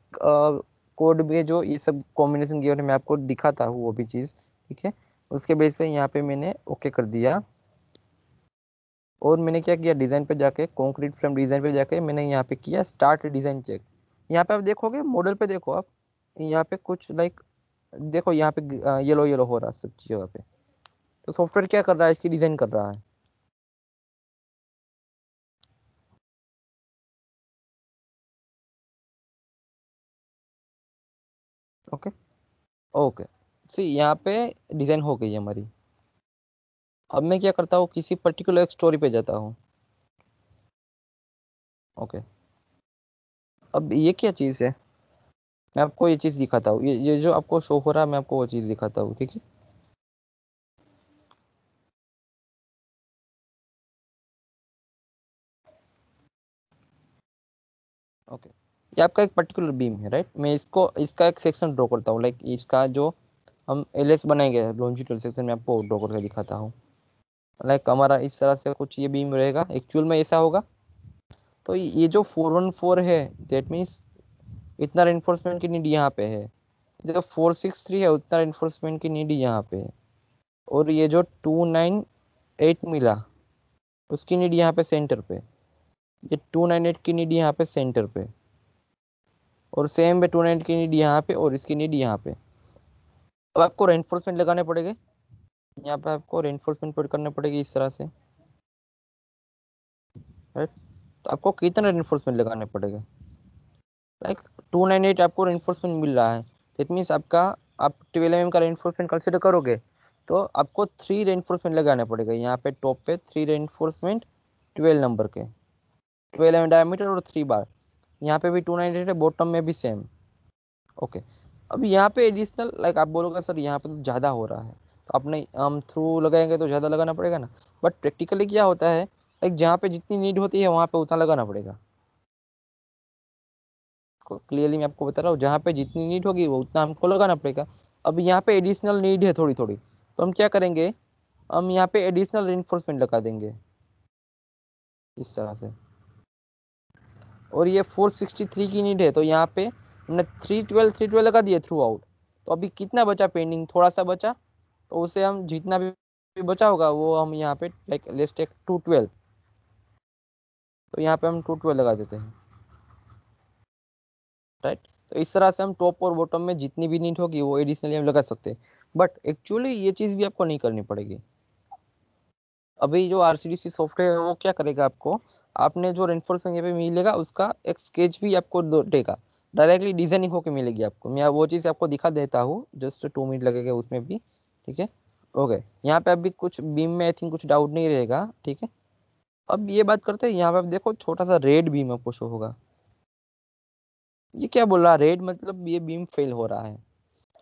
कोड में जो ये सब कॉम्बिनेशन गिवन है मैं आपको दिखाता हूँ वो भी चीज़, ठीक है। उसके बेस पे यहाँ पे मैंने ओके कर दिया। और मैंने क्या किया, डिज़ाइन पे जाके कॉन्क्रीट फ्रेम डिज़ाइन पे जाके मैंने यहाँ पे किया स्टार्ट डिज़ाइन चेक। यहाँ पे आप देखोगे मॉडल पे, देखो आप यहाँ पे कुछ लाइक देखो यहाँ पे येलो येलो हो रहा है सब जगह पे। तो सॉफ्टवेयर क्या कर रहा है, इसकी डिज़ाइन कर रहा है। ओके ओके, सी यहाँ पे डिज़ाइन हो गई है हमारी। अब मैं क्या करता हूँ, किसी पर्टिकुलर एक स्टोरी पे जाता हूँ। ओके, अब ये क्या चीज़ है, मैं आपको ये चीज़ दिखाता हूँ। ये जो आपको शो हो रहा है मैं आपको वो चीज़ दिखाता हूँ, ठीक है। ओके, ये आपका एक पर्टिकुलर बीम है, राइट। मैं इसको इसका एक सेक्शन ड्रॉ करता हूँ, लाइक इसका जो हम LS बनाएंगे लॉन्जिट्यूडल सेक्शन में आपको ड्रॉ करके दिखाता हूँ। लाइक हमारा इस तरह से कुछ ये बीम रहेगा, एक्चुअल में ऐसा होगा। तो ये जो 414 है, दैट मीन्स इतना रेनफोर्समेंट की नीड यहाँ पे है। जो 463 है उतना रेनफोर्समेंट की नीड यहाँ पे है। और ये जो 298 मिला उसकी नीड यहाँ पे सेंटर पे। ये 298 की नीड यहाँ पे सेंटर पे, और सेम पे 298 की नीड यहाँ पे, और इसकी नीड यहाँ पे। अब आपको रेनफोर्समेंट लगाने पड़ेंगे, यहाँ पे आपको रेनफोर्समेंट पुट करने पड़ेगी इस तरह से, राइट। तो आपको कितना रेनफोर्समेंट लगाने पड़ेगा, लाइक 298 आपको रेनफोर्समेंट मिल रहा है। दैट मीन्स आपका आप 12 mm का रेनफोर्समेंट कंसिडर करोगे तो आपको 3 रेनफोर्समेंट लगाने पड़ेगा। यहाँ पे टॉप पे 3 रेनफोर्समेंट 12 नंबर के, 12 mm डायमीटर और 3 बार। यहाँ पे भी 298 है, बॉटम में भी सेम। ओके, अब यहाँ पे एडिशनल लाइक आप बोलोगे सर यहाँ पे तो ज़्यादा हो रहा है, तो आपने हम थ्रू लगाएंगे तो ज़्यादा लगाना पड़ेगा ना। बट प्रैक्टिकली क्या होता है, लाइक जहाँ पे जितनी नीड होती है वहाँ पे उतना लगाना पड़ेगा। क्लियरली मैं आपको बता रहा हूँ, जहाँ पे जितनी नीड होगी वो उतना हमको लगाना पड़ेगा। अब यहाँ पे एडिशनल नीड है थोड़ी थोड़ी, तो हम क्या करेंगे, हम यहाँ पे एडिशनल रेनफोर्समेंट लगा देंगे इस तरह से। और ये 463 की नीड है, तो यहाँ पे हमने 312 लगा दिए थ्रू आउट। तो अभी कितना बचा पेंडिंग, थोड़ा सा बचा, तो उसे हम जितना भी बचा होगा वो हम यहाँ पे लाइक लेट्स टेक 212, तो यहाँ पे हम 212 लगा देते हैं, राइट। तो इस तरह से हम टॉप और बॉटम में जितनी भी नीड होगी वो एडिशनली हम लगा सकते हैं। बट एक्चुअली ये चीज़ भी आपको नहीं करनी पड़ेगी। अभी जो RCDC सॉफ्टवेयर है वो क्या करेगा, आपको आपने जो रेनफोर्समेंट यहाँ पे मिलेगा उसका एक स्केच भी आपको देगा, डायरेक्टली डिजाइनिंग होके मिलेगी आपको। मैं वो चीज़ आपको दिखा देता हूँ, जस्ट 2 मिनट लगेगा उसमें भी, ठीक है। ओके, यहाँ पे अभी कुछ बीम में आई थिंक कुछ डाउट नहीं रहेगा, ठीक है। अब ये बात करते हैं, यहाँ पे आप देखो छोटा सा रेड बीम आपको शो होगा। ये क्या बोल रहा है रेड, मतलब ये बीम फेल हो रहा है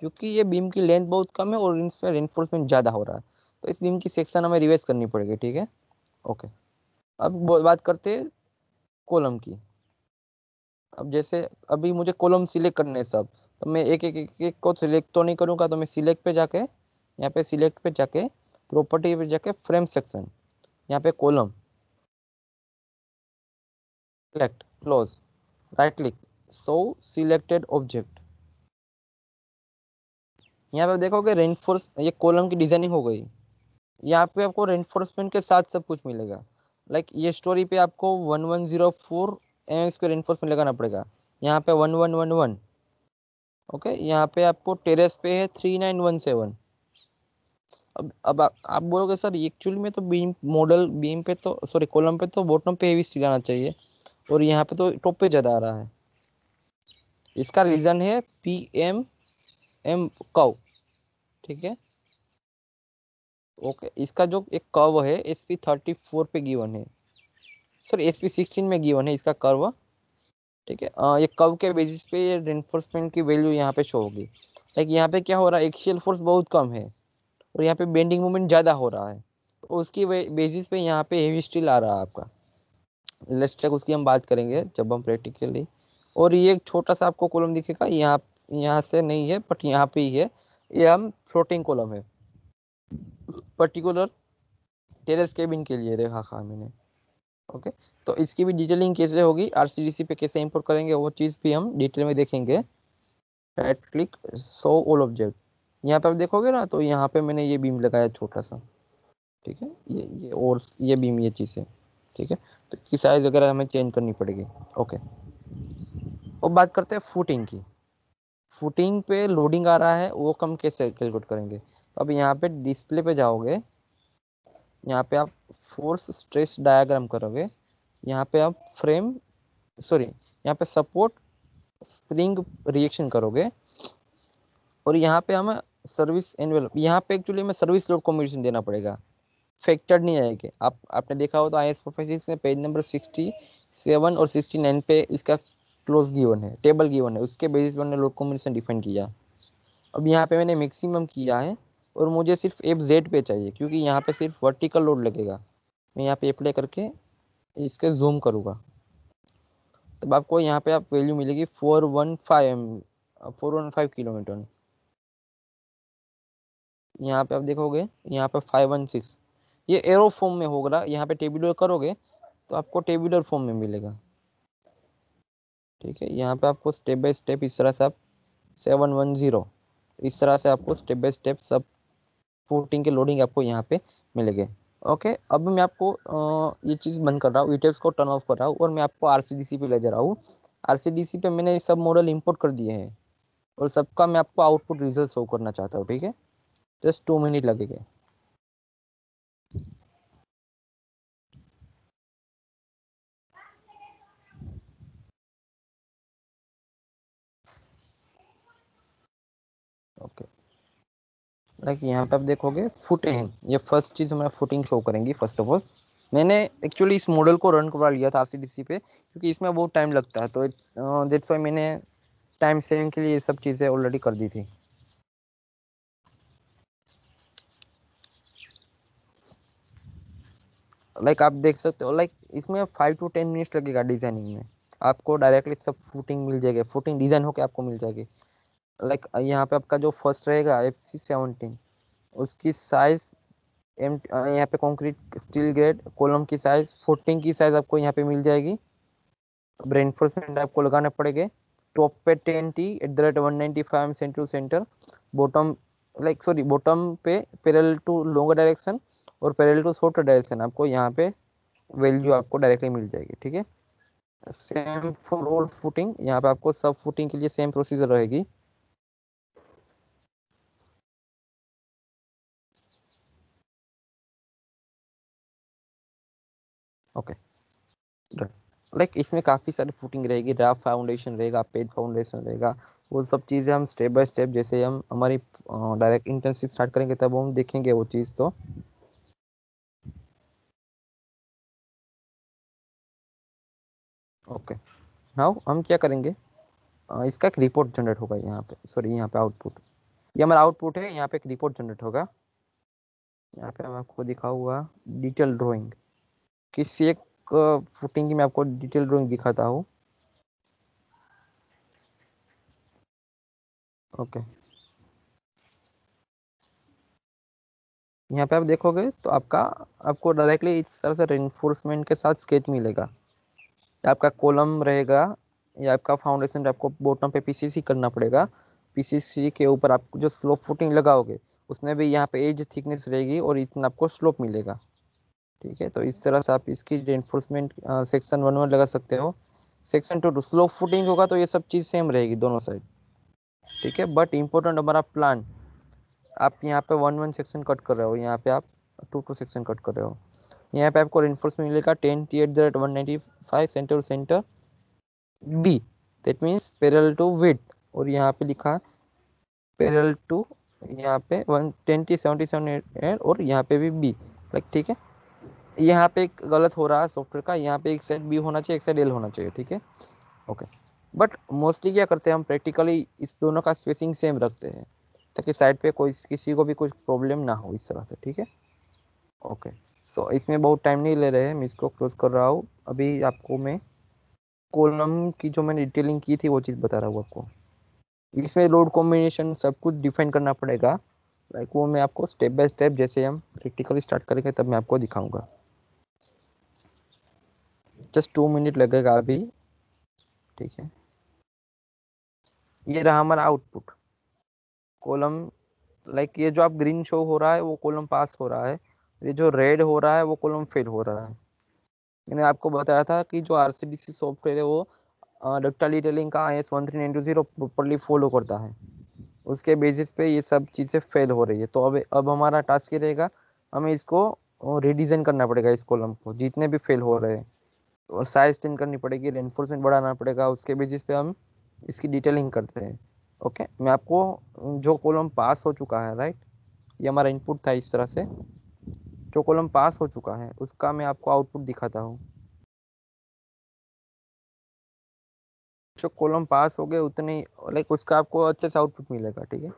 क्योंकि ये बीम की लेंथ बहुत कम है और इसमें रेनफोर्समेंट ज़्यादा हो रहा है, तो इस बीम की सेक्शन हमें रिवाइज करनी पड़ेगी, ठीक है। ओके, अब बात करते हैं कॉलम की। अब जैसे अभी मुझे कॉलम सिलेक्ट करने हैं सब, तो मैं एक को सिलेक्ट तो नहीं करूँगा, तो मैं सिलेक्ट पे जाके, यहाँ पे सिलेक्ट पे जाके प्रॉपर्टी पे जाके फ्रेम सेक्शन, यहाँ पे column select close, right click, show selected object. यहाँ पे देखोगे रेनफोर्स, ये कॉलम की डिजाइनिंग हो गई। यहाँ पे आपको रेनफोर्समेंट के साथ सब कुछ मिलेगा। लाइक ये स्टोरी पे आपको 1104 एमएक्स पे रेनफोर्समेंट लगाना पड़ेगा, यहाँ पे 1111। ओके, यहाँ पे आपको टेरेस पे है 3917। अब आप बोलोगे सर एक्चुअली में तो बीम मॉडल बीम पे तो सॉरी कॉलम पे तो बॉटम पे हेवी सिखाना चाहिए और यहाँ पे तो टॉप पे ज़्यादा आ रहा है। इसका रीज़न है PMM कर्व, ठीक है। ओके, इसका जो एक कर्व है SP34 पे गिवन है, सॉरी SP16 में गिवन है इसका कर्व, ठीक है। ये कर्व के बेसिस पे ये रेनफोर्समेंट की वैल्यू यहाँ पे शो होगी। लाइक यहाँ पे क्या हो रहा है, एक्सियल फोर्स बहुत कम है और यहाँ पे बेंडिंग मोमेंट ज़्यादा हो रहा है, तो उसकी बेसिस पे यहाँ पे हेवी स्टील आ रहा है आपका। लेट्स चेक, उसकी हम बात करेंगे जब हम प्रैक्टिकली। और ये एक छोटा सा आपको कॉलम दिखेगा, यहाँ से नहीं है बट यहाँ पे ही है, ये हम फ्लोटिंग कॉलम है, पर्टिकुलर टेरेस केबिन के लिए रेखा मैंने। ओके, तो इसकी भी डिटेलिंग कैसे होगी, RCDC पे कैसे इंपोर्ट करेंगे वो चीज़ भी हम डिटेल में देखेंगे। Right click, show all object, यहाँ पे आप देखोगे ना, तो यहाँ पे मैंने ये बीम लगाया छोटा सा, ठीक है। ये और ये बीम ये चीज़ है, ठीक है। तो इसकी साइज वगैरह हमें चेंज करनी पड़ेगी। ओके, अब बात करते हैं फुटिंग की। फुटिंग पे लोडिंग आ रहा है वो कम कैसे कैलकुलेट करेंगे, तो अब यहाँ पे डिस्प्ले पे जाओगे, यहाँ पे आप फोर्स स्ट्रेस डायग्राम करोगे, यहाँ पे आप फ्रेम सॉरी यहाँ पे सपोर्ट स्प्रिंग रिएक्शन करोगे और यहाँ पे हमें सर्विस एनवेलप, यहाँ पे एक्चुअली हमें सर्विस लोड कॉम्बिनेशन देना पड़ेगा, फैक्टर नहीं आएगी। आपने देखा हो तो IS 456 में पेज नंबर 67 और 69 पे इसका क्लोज गिवन है, टेबल गिवन है, उसके बेसिस पर हमने लोड कॉम्बिनेशन डिफाइन किया। अब यहाँ पे मैंने मैक्सिमम किया है और मुझे सिर्फ FZ पे चाहिए क्योंकि यहाँ पे सिर्फ वर्टिकल लोड लगेगा। मैं यहाँ पे अप्लाई करके इसके जूम करूँगा, तब आपको यहाँ पे आप वैल्यू मिलेगी 415 किलोमीटर। यहाँ पे आप देखोगे यहाँ पे 516, ये एरो फॉर्म में होगा, यहाँ पे टेबुलर करोगे तो आपको टेबुलर फॉर्म में मिलेगा, ठीक है। यहाँ पे आपको स्टेप बाय स्टेप इस तरह से आप 710 इस तरह से आपको स्टेप बाय स्टेप सब फुटिंग के लोडिंग आपको यहाँ पे मिलेंगे। ओके, अब मैं आपको ये चीज़ बंद कर रहा हूँ, वीटेक्स को टर्न ऑफ कर रहा हूँ और मैं आपको RCDC पे ले जा रहा हूँ। RCDC पे मैंने सब मॉडल इंपोर्ट कर दिए हैं और सबका मैं आपको आउटपुट रिजल्ट शो करना चाहता हूँ, ठीक है। जस्ट 2 मिनट लगेंगे। ओके, लाइक यहाँ पे आप देखोगे फुटिंग, ये फर्स्ट चीज़ हमारा फुटिंग शो करेंगी। फर्स्ट ऑफ ऑल मैंने एक्चुअली इस मॉडल को रन करवा लिया था RCDC पे क्योंकि इसमें बहुत टाइम लगता है, तो दैट्स वाई मैंने टाइम सेविंग के लिए ये सब चीज़ें ऑलरेडी कर दी थी। लाइक आप देख सकते हो, लाइक इसमें 5 to 10 मिनट्स लगेगा डिजाइनिंग में, आपको डायरेक्टली सब फुटिंग मिल जाएगी, फुटिंग डिजाइन होके आपको मिल जाएगी। लाइक यहाँ पे आपका जो फर्स्ट रहेगा FC17, उसकी साइज यहाँ पे कंक्रीट स्टील ग्रेड कॉलम की साइज, फुटिंग की साइज आपको यहाँ पे मिल जाएगी। अब रेनफोर्समेंट आपको लगाने पड़ेंगे, टॉप पे 10T@195 centre to centre, bottom like sorry bottom पे पैरेलल टू लॉन्गर डायरेक्शन और पैरेलल टू शॉर्टर डायरेक्शन आपको यहाँ पे वैल्यू आपको डायरेक्टली मिल जाएगी, ठीक है। सेम फॉर ऑल फुटिंग, यहाँ पे आपको सब फुटिंग के लिए सेम प्रोसीजर रहेगी। ओके, लाइक इसमें काफ़ी सारी फुटिंग रहेगी, राफ फाउंडेशन रहेगा, पेड फाउंडेशन रहेगा, वो सब चीज़ें हम स्टेप बाय स्टेप जैसे हम हमारी डायरेक्ट इंटर्नशिप स्टार्ट करेंगे तब हम देखेंगे वो चीज़। तो ओके, नाउ हम क्या करेंगे, इसका एक रिपोर्ट जनरेट होगा यहाँ पे, सॉरी यहाँ पे आउटपुट, ये हमारा आउटपुट है, यहाँ पे एक रिपोर्ट जनरेट होगा। यहाँ पे मैं आपको दिखा हुआ डिटेल ड्राइंग, किसी एक फुटिंग की मैं आपको डिटेल ड्राइंग दिखाता हूँ। ओके, यहाँ पे आप देखोगे तो आपको डायरेक्टली इस तरह से रेनफोर्समेंट के साथ स्केच मिलेगा। आपका कॉलम रहेगा या आपका फाउंडेशन आपको बॉटम पे पीसीसी करना पड़ेगा। पीसीसी के ऊपर आप जो स्लोप फुटिंग लगाओगे उसमें भी यहाँ पे एज थिकनेस रहेगी और इतना आपको स्लोप मिलेगा। ठीक है, तो इस तरह से आप इसकी रेनफोर्समेंट सेक्शन 1 लगा सकते हो। सेक्शन 2 स्लोप फुटिंग होगा तो ये सब चीज़ सेम रहेगी दोनों साइड। ठीक है, बट इम्पोर्टेंट हमारा प्लान, आप यहाँ पे 1 सेक्शन कट कर रहे हो, यहाँ पे आप 2 सेक्शन कट कर रहे हो। यहाँ पे आपको रेनफोर्समेंट मिलेगा 10T@195 centre centre B, that means parallel to width, और यहाँ पे लिखा पैरेलल टू, यहाँ पे 110T77 और यहाँ पे भी बी। लाइक ठीक है, यहाँ पे एक गलत हो रहा है सॉफ्टवेयर का, यहाँ पे एक साइड बी होना चाहिए, एक साइड एल होना चाहिए। ठीक है, ओके, बट मोस्टली क्या करते हैं हम प्रैक्टिकली इस दोनों का स्पेसिंग सेम रखते हैं ताकि साइड पे कोई किसी को भी कुछ प्रॉब्लम ना हो इस तरह से। ठीक है, ओके, सो इसमें बहुत टाइम नहीं ले रहे हैं, मैं इसको क्लोज कर रहा हूँ। अभी आपको मैं कॉलम की जो मैंने डिटेलिंग की थी वो चीज़ बता रहा हूँ आपको। इसमें लोड कॉम्बिनेशन सब कुछ डिफाइन करना पड़ेगा, लाइक वो मैं आपको स्टेप बाय स्टेप जैसे हम प्रैक्टिकली स्टार्ट करेंगे तब मैं आपको दिखाऊंगा। जस्ट 2 मिनट लगेगा अभी। ठीक है, ये रहा हमारा आउटपुट कॉलम। लाइक ये जो आप ग्रीन शो हो रहा है वो कॉलम पास हो रहा है, ये जो रेड हो रहा है वो कॉलम फेल हो रहा है। मैंने आपको बताया था कि जो आरसीडीसी सॉफ्टवेयर है वो डक्टाइल डिटेलिंग का IS 13920 प्रॉपरली फॉलो करता है, उसके बेसिस पे ये सब चीज़ें फेल हो रही है। तो अब हमारा टास्क ये रहेगा, हमें इसको रिडिज़ाइन करना पड़ेगा, इस कॉलम को जितने भी फेल हो रहे हैं, और साइज चेंज करनी पड़ेगी, रेनफोर्समेंट बढ़ाना पड़ेगा, उसके बेसिस पे हम इसकी डिटेलिंग करते हैं। ओके, मैं आपको जो कॉलम पास हो चुका है, राइट, ये हमारा इनपुट था। इस तरह से जो कॉलम पास हो चुका है उसका मैं आपको आउटपुट दिखाता हूँ। जो कॉलम पास हो गए उतने, लाइक उसका आपको अच्छे से आउटपुट मिलेगा। ठीक है,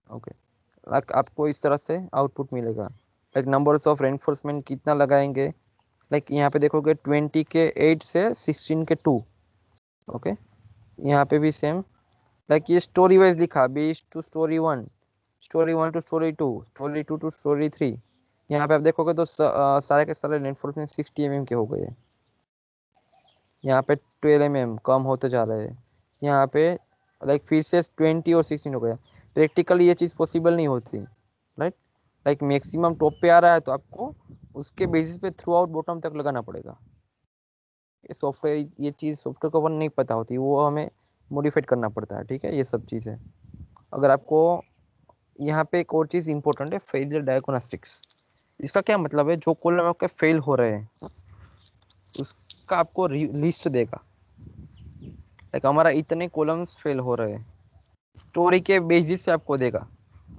ओके, लाइक आपको इस तरह से आउटपुट मिलेगा। लाइक नंबर्स ऑफ रेनफोर्समेंट कितना लगाएंगे, लाइक यहाँ पे देखोगे 20 के 8 से 16 के 2। ओके, यहाँ पे भी सेम, लाइक ये स्टोरी वाइज लिखा, base to storey 1, storey 1 to storey 2, storey 2 to storey 3। यहाँ पे आप देखोगे तो सारे के सारे रेनफोर्समेंट 60 mm के हो गए। यहाँ पे 12 mm कम होते जा रहे हैं। यहाँ पे लाइक फिर से 20 और 16 हो गया। प्रैक्टिकली ये चीज़ पॉसिबल नहीं होती, राइट। लाइक मैक्सिमम टॉप पे आ रहा है तो आपको उसके बेसिस पे थ्रू आउट बॉटम तक लगाना पड़ेगा। ये सॉफ्टवेयर, ये चीज़ सॉफ्टवेयर को नहीं पता होती, वो हमें मॉडिफाइड करना पड़ता है। ठीक है, ये सब चीज़ें। अगर आपको यहाँ पे एक और चीज़ इंपॉर्टेंट है, फेलियर डायग्नोस्टिक्स। इसका क्या मतलब है, जो कॉलम आपके फेल हो रहे हैं उसका आपको लिस्ट देगा। लाइक हमारा इतने कॉलम्स फेल हो रहे हैं, स्टोरी के बेसिस पे आपको देगा।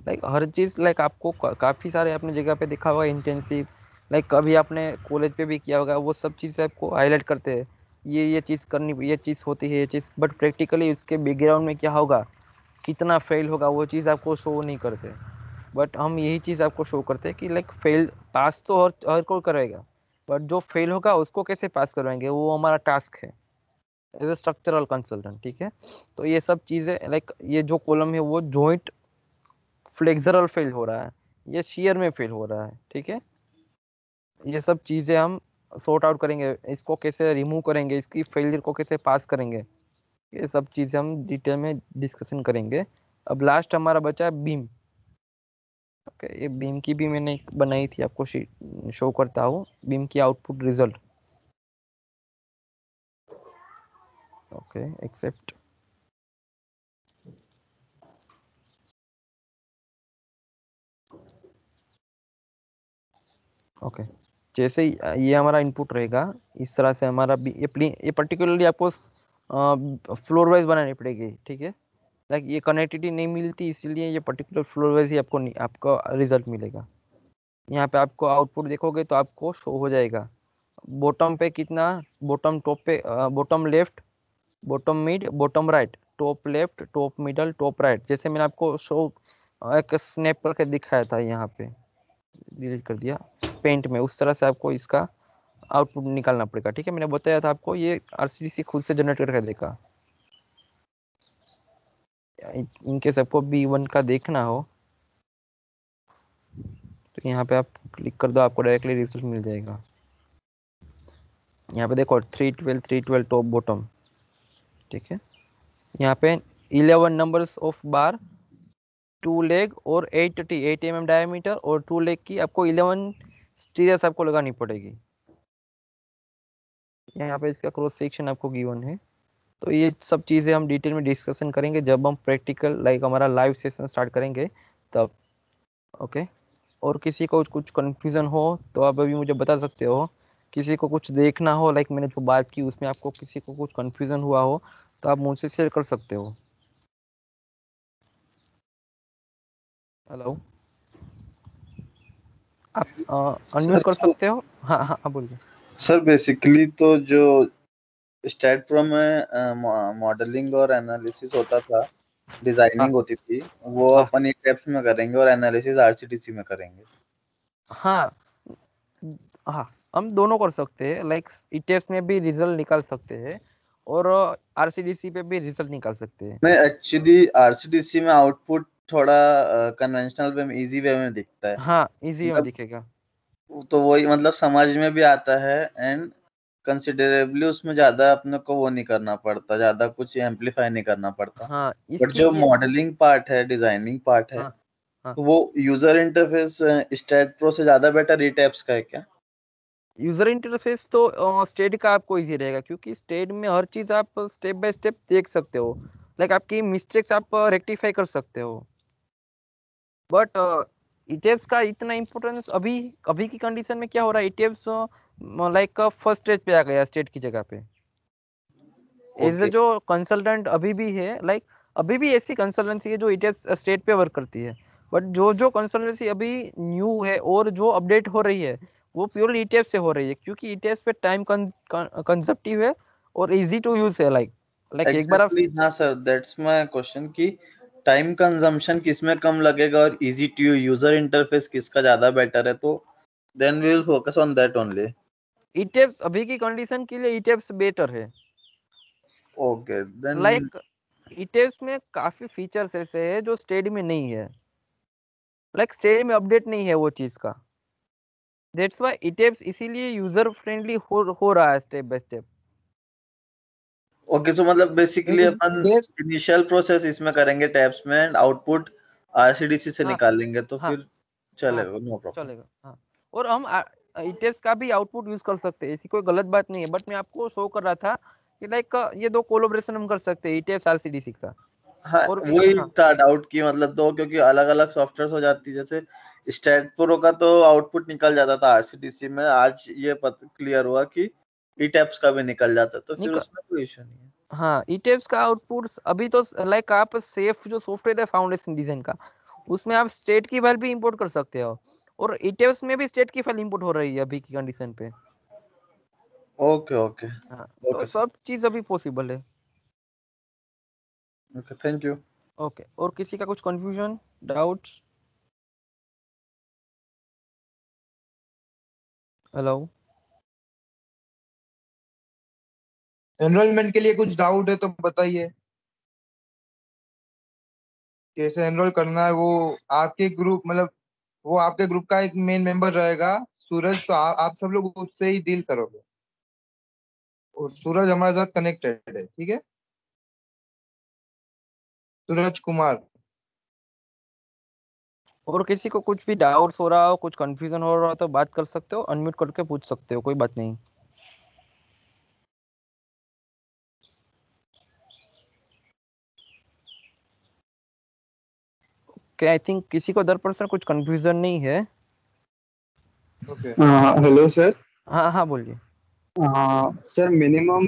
लाइक हर चीज़, लाइक आपको काफ़ी सारे अपने जगह पे देखा होगा इंटेंसिव, लाइक कभी आपने कॉलेज पे भी किया होगा, वो सब चीज़ आपको हाईलाइट करते हैं, ये चीज़ करनी, ये चीज़ होती है, ये चीज़, बट प्रैक्टिकली उसके बैकग्राउंड में क्या होगा, कितना फेल होगा, वो चीज़ आपको शो नहीं करते। बट हम यही चीज़ आपको शो करते हैं कि लाइक फेल पास तो हर कोई करेगा, बट जो फेल होगा उसको कैसे पास करवाएंगे वो हमारा टास्क है एज ए स्ट्रक्चरल कंसल्टेंट। ठीक है, तो ये सब चीज़ें, लाइक ये जो कॉलम है वो जॉइंट फ्लेक्सरल फेल हो रहा है, ये शियर में फेल हो रहा है। ठीक है, ये सब चीज़ें हम सॉर्ट आउट करेंगे, इसको कैसे रिमूव करेंगे, इसकी फेलियर को कैसे पास करेंगे, ये सब चीज़ें हम डिटेल में डिस्कशन करेंगे। अब लास्ट हमारा बचा बीम। ओके, ये बीम की भी मैंने एक बनाई थी, आपको शो करता हूँ बीम की output result. Okay, except. Okay, जैसे ही ये हमारा इनपुट रहेगा, इस तरह से हमारा ये पर्टिकुलरली आपको फ्लोर वाइज बनानी पड़ेगी, ठीक है। लाइक ये कनेक्टिविटी नहीं मिलती, इसीलिए ये पर्टिकुलर फ्लोर वाइज ही आपको आपका रिजल्ट मिलेगा। यहाँ पे आपको आउटपुट देखोगे तो आपको शो हो जाएगा बॉटम पे कितना, बॉटम टॉप पे, bottom left, bottom mid, bottom right, top left, top middle, top right, जैसे मैंने आपको शो एक स्नैप करके दिखाया था, यहाँ पे डिलीट कर दिया पेंट में, उस तरह से आपको इसका आउटपुट निकालना पड़ेगा, ठीक है। मैंने बताया था आपको ये आरसीडीसी खुद से जनरेट करके देगा। इनकेस आपको B1 का देखना हो तो यहाँ पे आप क्लिक कर दो, आपको डायरेक्टली रिजल्ट मिल जाएगा। यहाँ पे देखो 312 312 टॉप बॉटम, ठीक है। यहाँ पे 11 नंबर्स ऑफ बार, 2 लेग और 8 mm डायमीटर, और 2 लेग की आपको 11 स्टीयर्स आपको लगानी पड़ेगी। यहाँ पे इसका क्रॉस सेक्शन आपको गिवन है। तो ये सब चीज़ें हम डिटेल में डिस्कशन करेंगे जब हम प्रैक्टिकल लाइक हमारा लाइव सेशन स्टार्ट करेंगे तब, ओके। और किसी को कुछ कन्फ्यूज़न हो तो आप अभी मुझे बता सकते हो। किसी को कुछ देखना हो, लाइक मैंने जो बात की उसमें आपको किसी को कुछ कन्फ्यूज़न हुआ हो तो आप मुझसे शेयर कर सकते हो। हेलो, आप अनम्यूट कर सकते हो। हाँ हाँ हाँ, बोलिए। सर बेसिकली तो जो स्टैट प्रो में मॉडलिंग और एनालिसिस होता था, डिजाइनिंग होती थी, वो हाँ अपन ईटेप्स में करेंगे और एनालिसिस आरसीडीसी में करेंगे। हाँ हाँ, हम दोनों कर सकते हैं। लाइक ईटेस्ट में भी रिजल्ट निकाल सकते हैं और आरसीडीसी पे भी रिजल्ट निकाल सकते हैं। नहीं, एक्चुअली आरसीडीसी में आउटपुट थोड़ा कन्वेंशनल वे में, इजी वे में दिखता है। हाँ, इजी में मतलब दिखेगा। तो वही, मतलब समझ में भी आता है एंड कंसिडरेबली उसमें ज्यादा अपने को वो नहीं करना पड़ता, ज्यादा कुछ एम्पलीफाई नहीं करना पड़ता। हाँ, बट इसकी जो ये, मॉडलिंग पार्ट है, डिजाइनिंग पार्ट है, हाँ हाँ, तो वो यूजर इंटरफेस स्टैट प्रो से ज्यादा बेटर रीटैप्स का है क्या? यूजर इंटरफेस तो स्टेड का आपको इजी रहेगा, क्योंकि स्टेड में हर चीज आप स्टेप बाय स्टेप देख सकते हो। लाइक आपकी मिस्टेक्स आप रेक्टिफाई कर सकते हो। बट ईटीएफ्स का इतना इम्पोर्टेंस अभी अभी की कंडीशन में क्या हो रहा है, ईटीएफ्स लाइक फर्स्ट स्टेज पे आ गया स्टेट की जगह पे। As okay. जो कंसल्टेंट अभी भी है, लाइक अभी भी ऐसी कंसल्टेंसी है जो ईटीएफ स्टेट पे वर्क करती है। बट जो जो कंसल्टेंसी अभी न्यू है और जो अपडेट हो रही है वो प्योरली ईटीएफ से हो रही है, क्योंकि ईटीएफ पे टाइम कंजप्टिव है और इजी टू यूज है। लाइक लाइक एक बार आप, एग्जैक्टली, हाँ सर, दैट्स माय क्वेश्चन कि टाइम कंजम्पशन किस में कम लगेगा और इजी टू यूजर इंटरफेस किसका ज्यादा बेटर है, तो then we will focus on that only. ETF अभी की कंडीशन के लिए ईटीएफ बेटर है। Okay then. लाइक ईटीएफ में काफी फीचर्स ऐसे है जो स्टेड में नहीं है। लाइक स्टेड में अपडेट नहीं है वो चीज का। दैट्स व्हाई ईटीएफ इसीलिए यूजर फ्रेंडली हो रहा है स्टेप बाय स्टेप। ओके, सो मतलब बेसिकली नहीं, अपन देर इनिशियल प्रोसेस इसमें करेंगे टैब्स में एंड आउटपुट आरसीडीसी से हाँ निकाल लेंगे, तो हाँ फिर हाँ, चलेगा, नो प्रॉब्लम। चलेगा। हाँ, और हम ईटीएफ का भी आउटपुट यूज कर सकते हैं, ऐसी कोई गलत बात नहीं है। बट मैं आपको शो कर रहा था कि लाइक ये दो कोलोब्रेशन हम कर सकते हैं, ईटीएफ आरसीडीसी का। हाँ, और वही हाँ था डाउट की, मतलब दो, क्योंकि अलग अलग सॉफ्टवेयर हो जाती है। जैसे स्टैट प्रो का तो आउटपुट निकल जाता था आरसीडीसी में, आज ये क्लियर हुआ कि ईटैप्स का भी निकल जाता है, तो फिर निकल उसमें कोई इशू नहीं है। हाँ, ईटीएफ का आउटपुट अभी तो लाइक आप सेफ जो सॉफ्टवेयर है फाउंडेशन डिजाइन का, उसमें आप स्टेट की फाइल भी इंपोर्ट कर सकते हो। और ईटीएफ में भी स्टेट की फाइल इंपोर्ट हो रही है अभी की कंडीशन पे। Okay okay. हाँ, तो ओके सर। सब चीज अभी पॉसिबल है। Okay, thank you. ओके, और किसी का कुछ कंफ्यूजन, डाउट्स? हेलो। एनरोलमेंट के लिए कुछ डाउट है तो बताइए, कैसे एनरोल करना है वो। आपके ग्रुप मतलब वो आपके ग्रुप का एक मेन मेंबर रहेगा, सूरज, तो आप सब लोग उससे ही डील करोगे। और सूरज हमारे साथ कनेक्टेड है, ठीक है, सूरज कुमार। और किसी को कुछ भी डाउट्स हो रहा हो, कुछ कंफ्यूजन हो रहा हो तो बात कर सकते हो, अनम्यूट करके पूछ सकते हो, कोई बात नहीं। क्या आई थिंक किसी को 10% कुछ कंफ्यूजन नहीं है। ओके। Hello sir. हाँ हाँ बोलिए। सर मिनिमम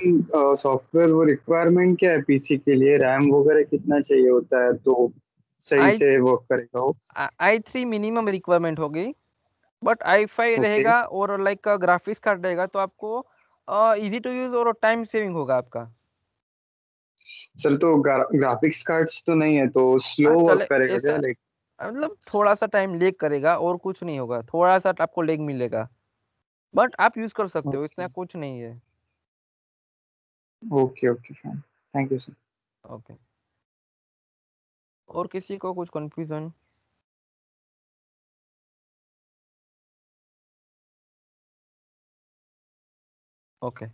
सॉफ्टवेयर वो रिक्वायरमेंट क्या है पीसी के लिए? रैम वगैरह कितना चाहिए होता है तो सही आई से वर्क करेगा वो? i3 मिनिमम रिक्वायरमेंट होगी, बट i5 ओके रहेगा और लाइक ग्राफिक्स कार्ड रहेगा तो आपको इजी टू यूज और टाइम सेविंग होगा आपका। सर, तो ग्राफिक्स कार्ड्स तो नहीं है तो हाँ स्लो वर्क चले करेगा क्या, ऐसा, लाइक? मतलब थोड़ा सा टाइम लेग करेगा और कुछ नहीं होगा, थोड़ा सा आपको लेग मिलेगा, बट आप यूज कर सकते हो, ओके इसमें कुछ नहीं है। Okay okay fine. Thank you sir. Okay. और किसी को कुछ कंफ्यूजन? ओके।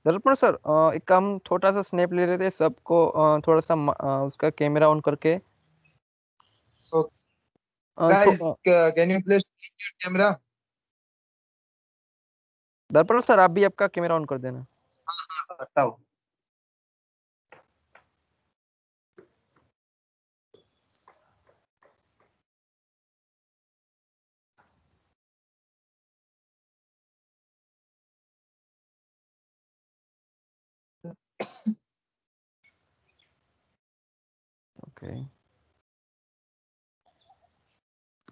दर्पण सर, एक हम छोटा सा स्नैप ले रहे थे सबको, थोड़ा सा उसका कैमरा ऑन करके। Guys, can you please camera? दर्पण सर आप भी आपका कैमरा ऑन कर देना। बताओ। ओके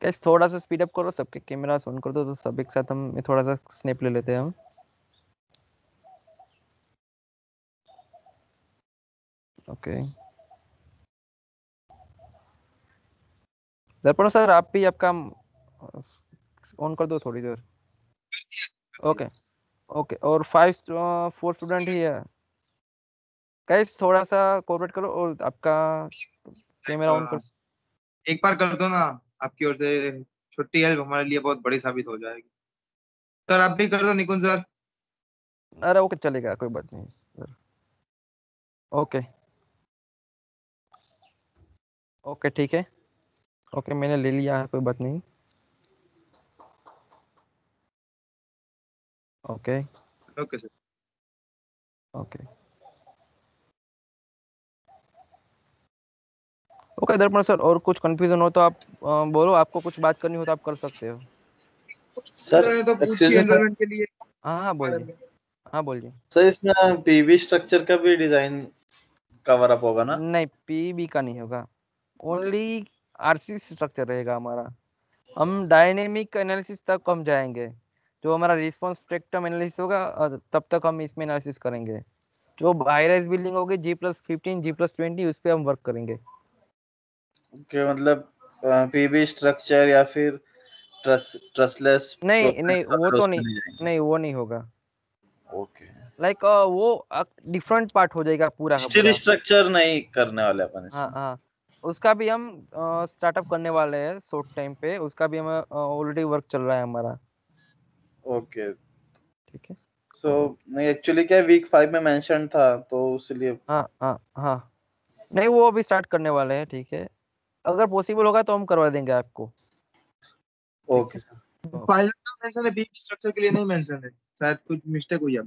गाइस, थोड़ा सा स्पीड अप करो, सबके कैमरा ऑन कर दो तो सब एक साथ हम थोड़ा सा स्नैप ले लेते हैं हम। ओके। दर्पण सर आप भी आपका ऑन कर दो थोड़ी देर। ओके। ओके, और 4 स्टूडेंट ही है। गाइस थोड़ा सा कोऑपरेट करो और आपका कैमरा ऑन कर। एक बार कर दो ना, आपकी ओर से छोटी हेल्प हमारे लिए बहुत बड़ी साबित हो जाएगी। सर आप भी कर दो, निकुंज सर। अरे ओके चलेगा, कोई बात नहीं सर। ओके। ओके ठीक है। ओके मैंने ले लिया है, कोई बात नहीं। Okay. Okay sir. Okay. Okay दर्पण सर, और कुछ कंफ्यूजन हो तो आप बोलो, आपको कुछ बात करनी हो तो आप कर सकते हो। सर तो एक्सक्यूज पूछिए मी सर। एनरोलमेंट के लिए हाँ हाँ बारे बोलिए। में। हाँ बोलिए। सर इसमें पीवी स्ट्रक्चर का भी डिजाइन कवर अप होगा ना? नहीं पीबी का नहीं होगा, ओनली आरसी स्ट्रक्चर रहेगा हमारा। हम डायनेमिक एनालिसिस तक हम जाएंगे, जो हमारा रिस्पांस स्पेक्ट्रम एनालिसिस होगा तब तक हम इसमें एनालिसिस करेंगे। जो हाई राइज बिल्डिंग होगी G+15 G+20 उस पर हम वर्क करेंगे। कि मतलब पीवी स्ट्रक्चर या फिर ट्रसलेस नहीं नहीं प्रोसेस वो वगैरह तो उसमें नहीं, नहीं जाएंगे? नहीं वो नहीं होगा। ओके। लाइक वो डिफरेंट पार्ट हो जाएगा पूरा का स्टील पूरा। स्ट्रक्चर नहीं करने वाले अपन हाँ इसमें? हाँ, उसका भी हम स्टार्टअप करने वाले हैं शॉर्ट टाइम पे, उसका भी हम ऑलरेडी वर्क चल रहा है हमारा। ओके। ठीक है। सो हाँ नहीं, एक्चुअली क्या वीक 5 में मेंशन था तो इसलिए। हाँ हाँ हाँ, नहीं वो अभी स्टार्ट करने वाले हैं। ठीक है, अगर पॉसिबल होगा तो हम करवा देंगे आपको। ठीक ओके है। सर। ओके। पायलट का मेंशन है, बीम स्ट्रक्चर के लिए नहीं मेंशन है। शायद कुछ मिस्टेक हुई है।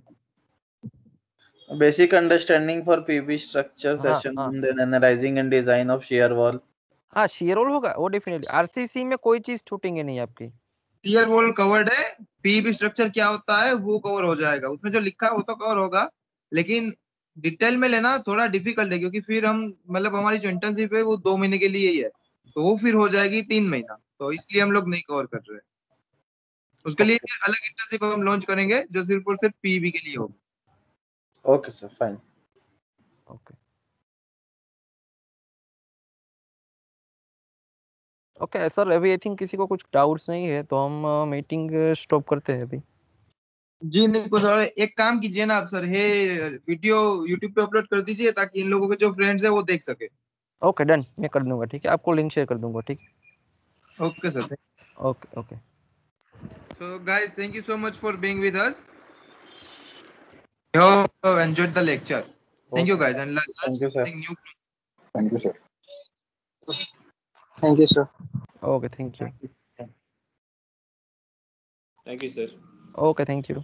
Basic understanding for PV structure हाँ सेशन हाँ then analysing and design of shear wall. हाँ, शेयर होल होगा वो डेफिनेटली, आरसीसी में कोई चीज छूटेंगे नहीं आपकी। टीयर वॉल कवर्ड है। पीबी स्ट्रक्चर क्या होता है वो कवर हो जाएगा, उसमें जो लिखा है वो तो कवर होगा, लेकिन डिटेल में लेना थोड़ा डिफिकल्ट है, क्योंकि फिर हम मतलब हमारी जो इंटर्नशिप है वो 2 महीने के लिए ही है, तो वो फिर हो जाएगी 3 महीना, तो इसलिए हम लोग नहीं कवर कर रहे हैं। उसके लिए ओके। अलग इंटर्नशिप हम लॉन्च करेंगे जो सिर्फ और सिर्फ पीबी के लिए होगी। Okay sir fine. Okay. Okay sir, अभी आई थिंक किसी को कुछ डाउट्स नहीं है तो हम मीटिंग स्टॉप करते हैं अभी। जी नहीं सर, एक काम कीजिए ना आप सर, हे वीडियो यूट्यूब पे अपलोड कर दीजिए ताकि इन लोगों के जो फ्रेंड्स है वो देख सके। ओके डन, मैं कर दूंगा। ठीक है, आपको लिंक शेयर कर दूंगा। ठीक है। Okay sir. Okay okay. So guys, thank you so much for being with us. I hope you have enjoyed the lecture. Thank you okay guys, and learn thank you sir. something new. Thank you sir. Thank you sir. Okay thank you. Thank you, sir. Okay thank you.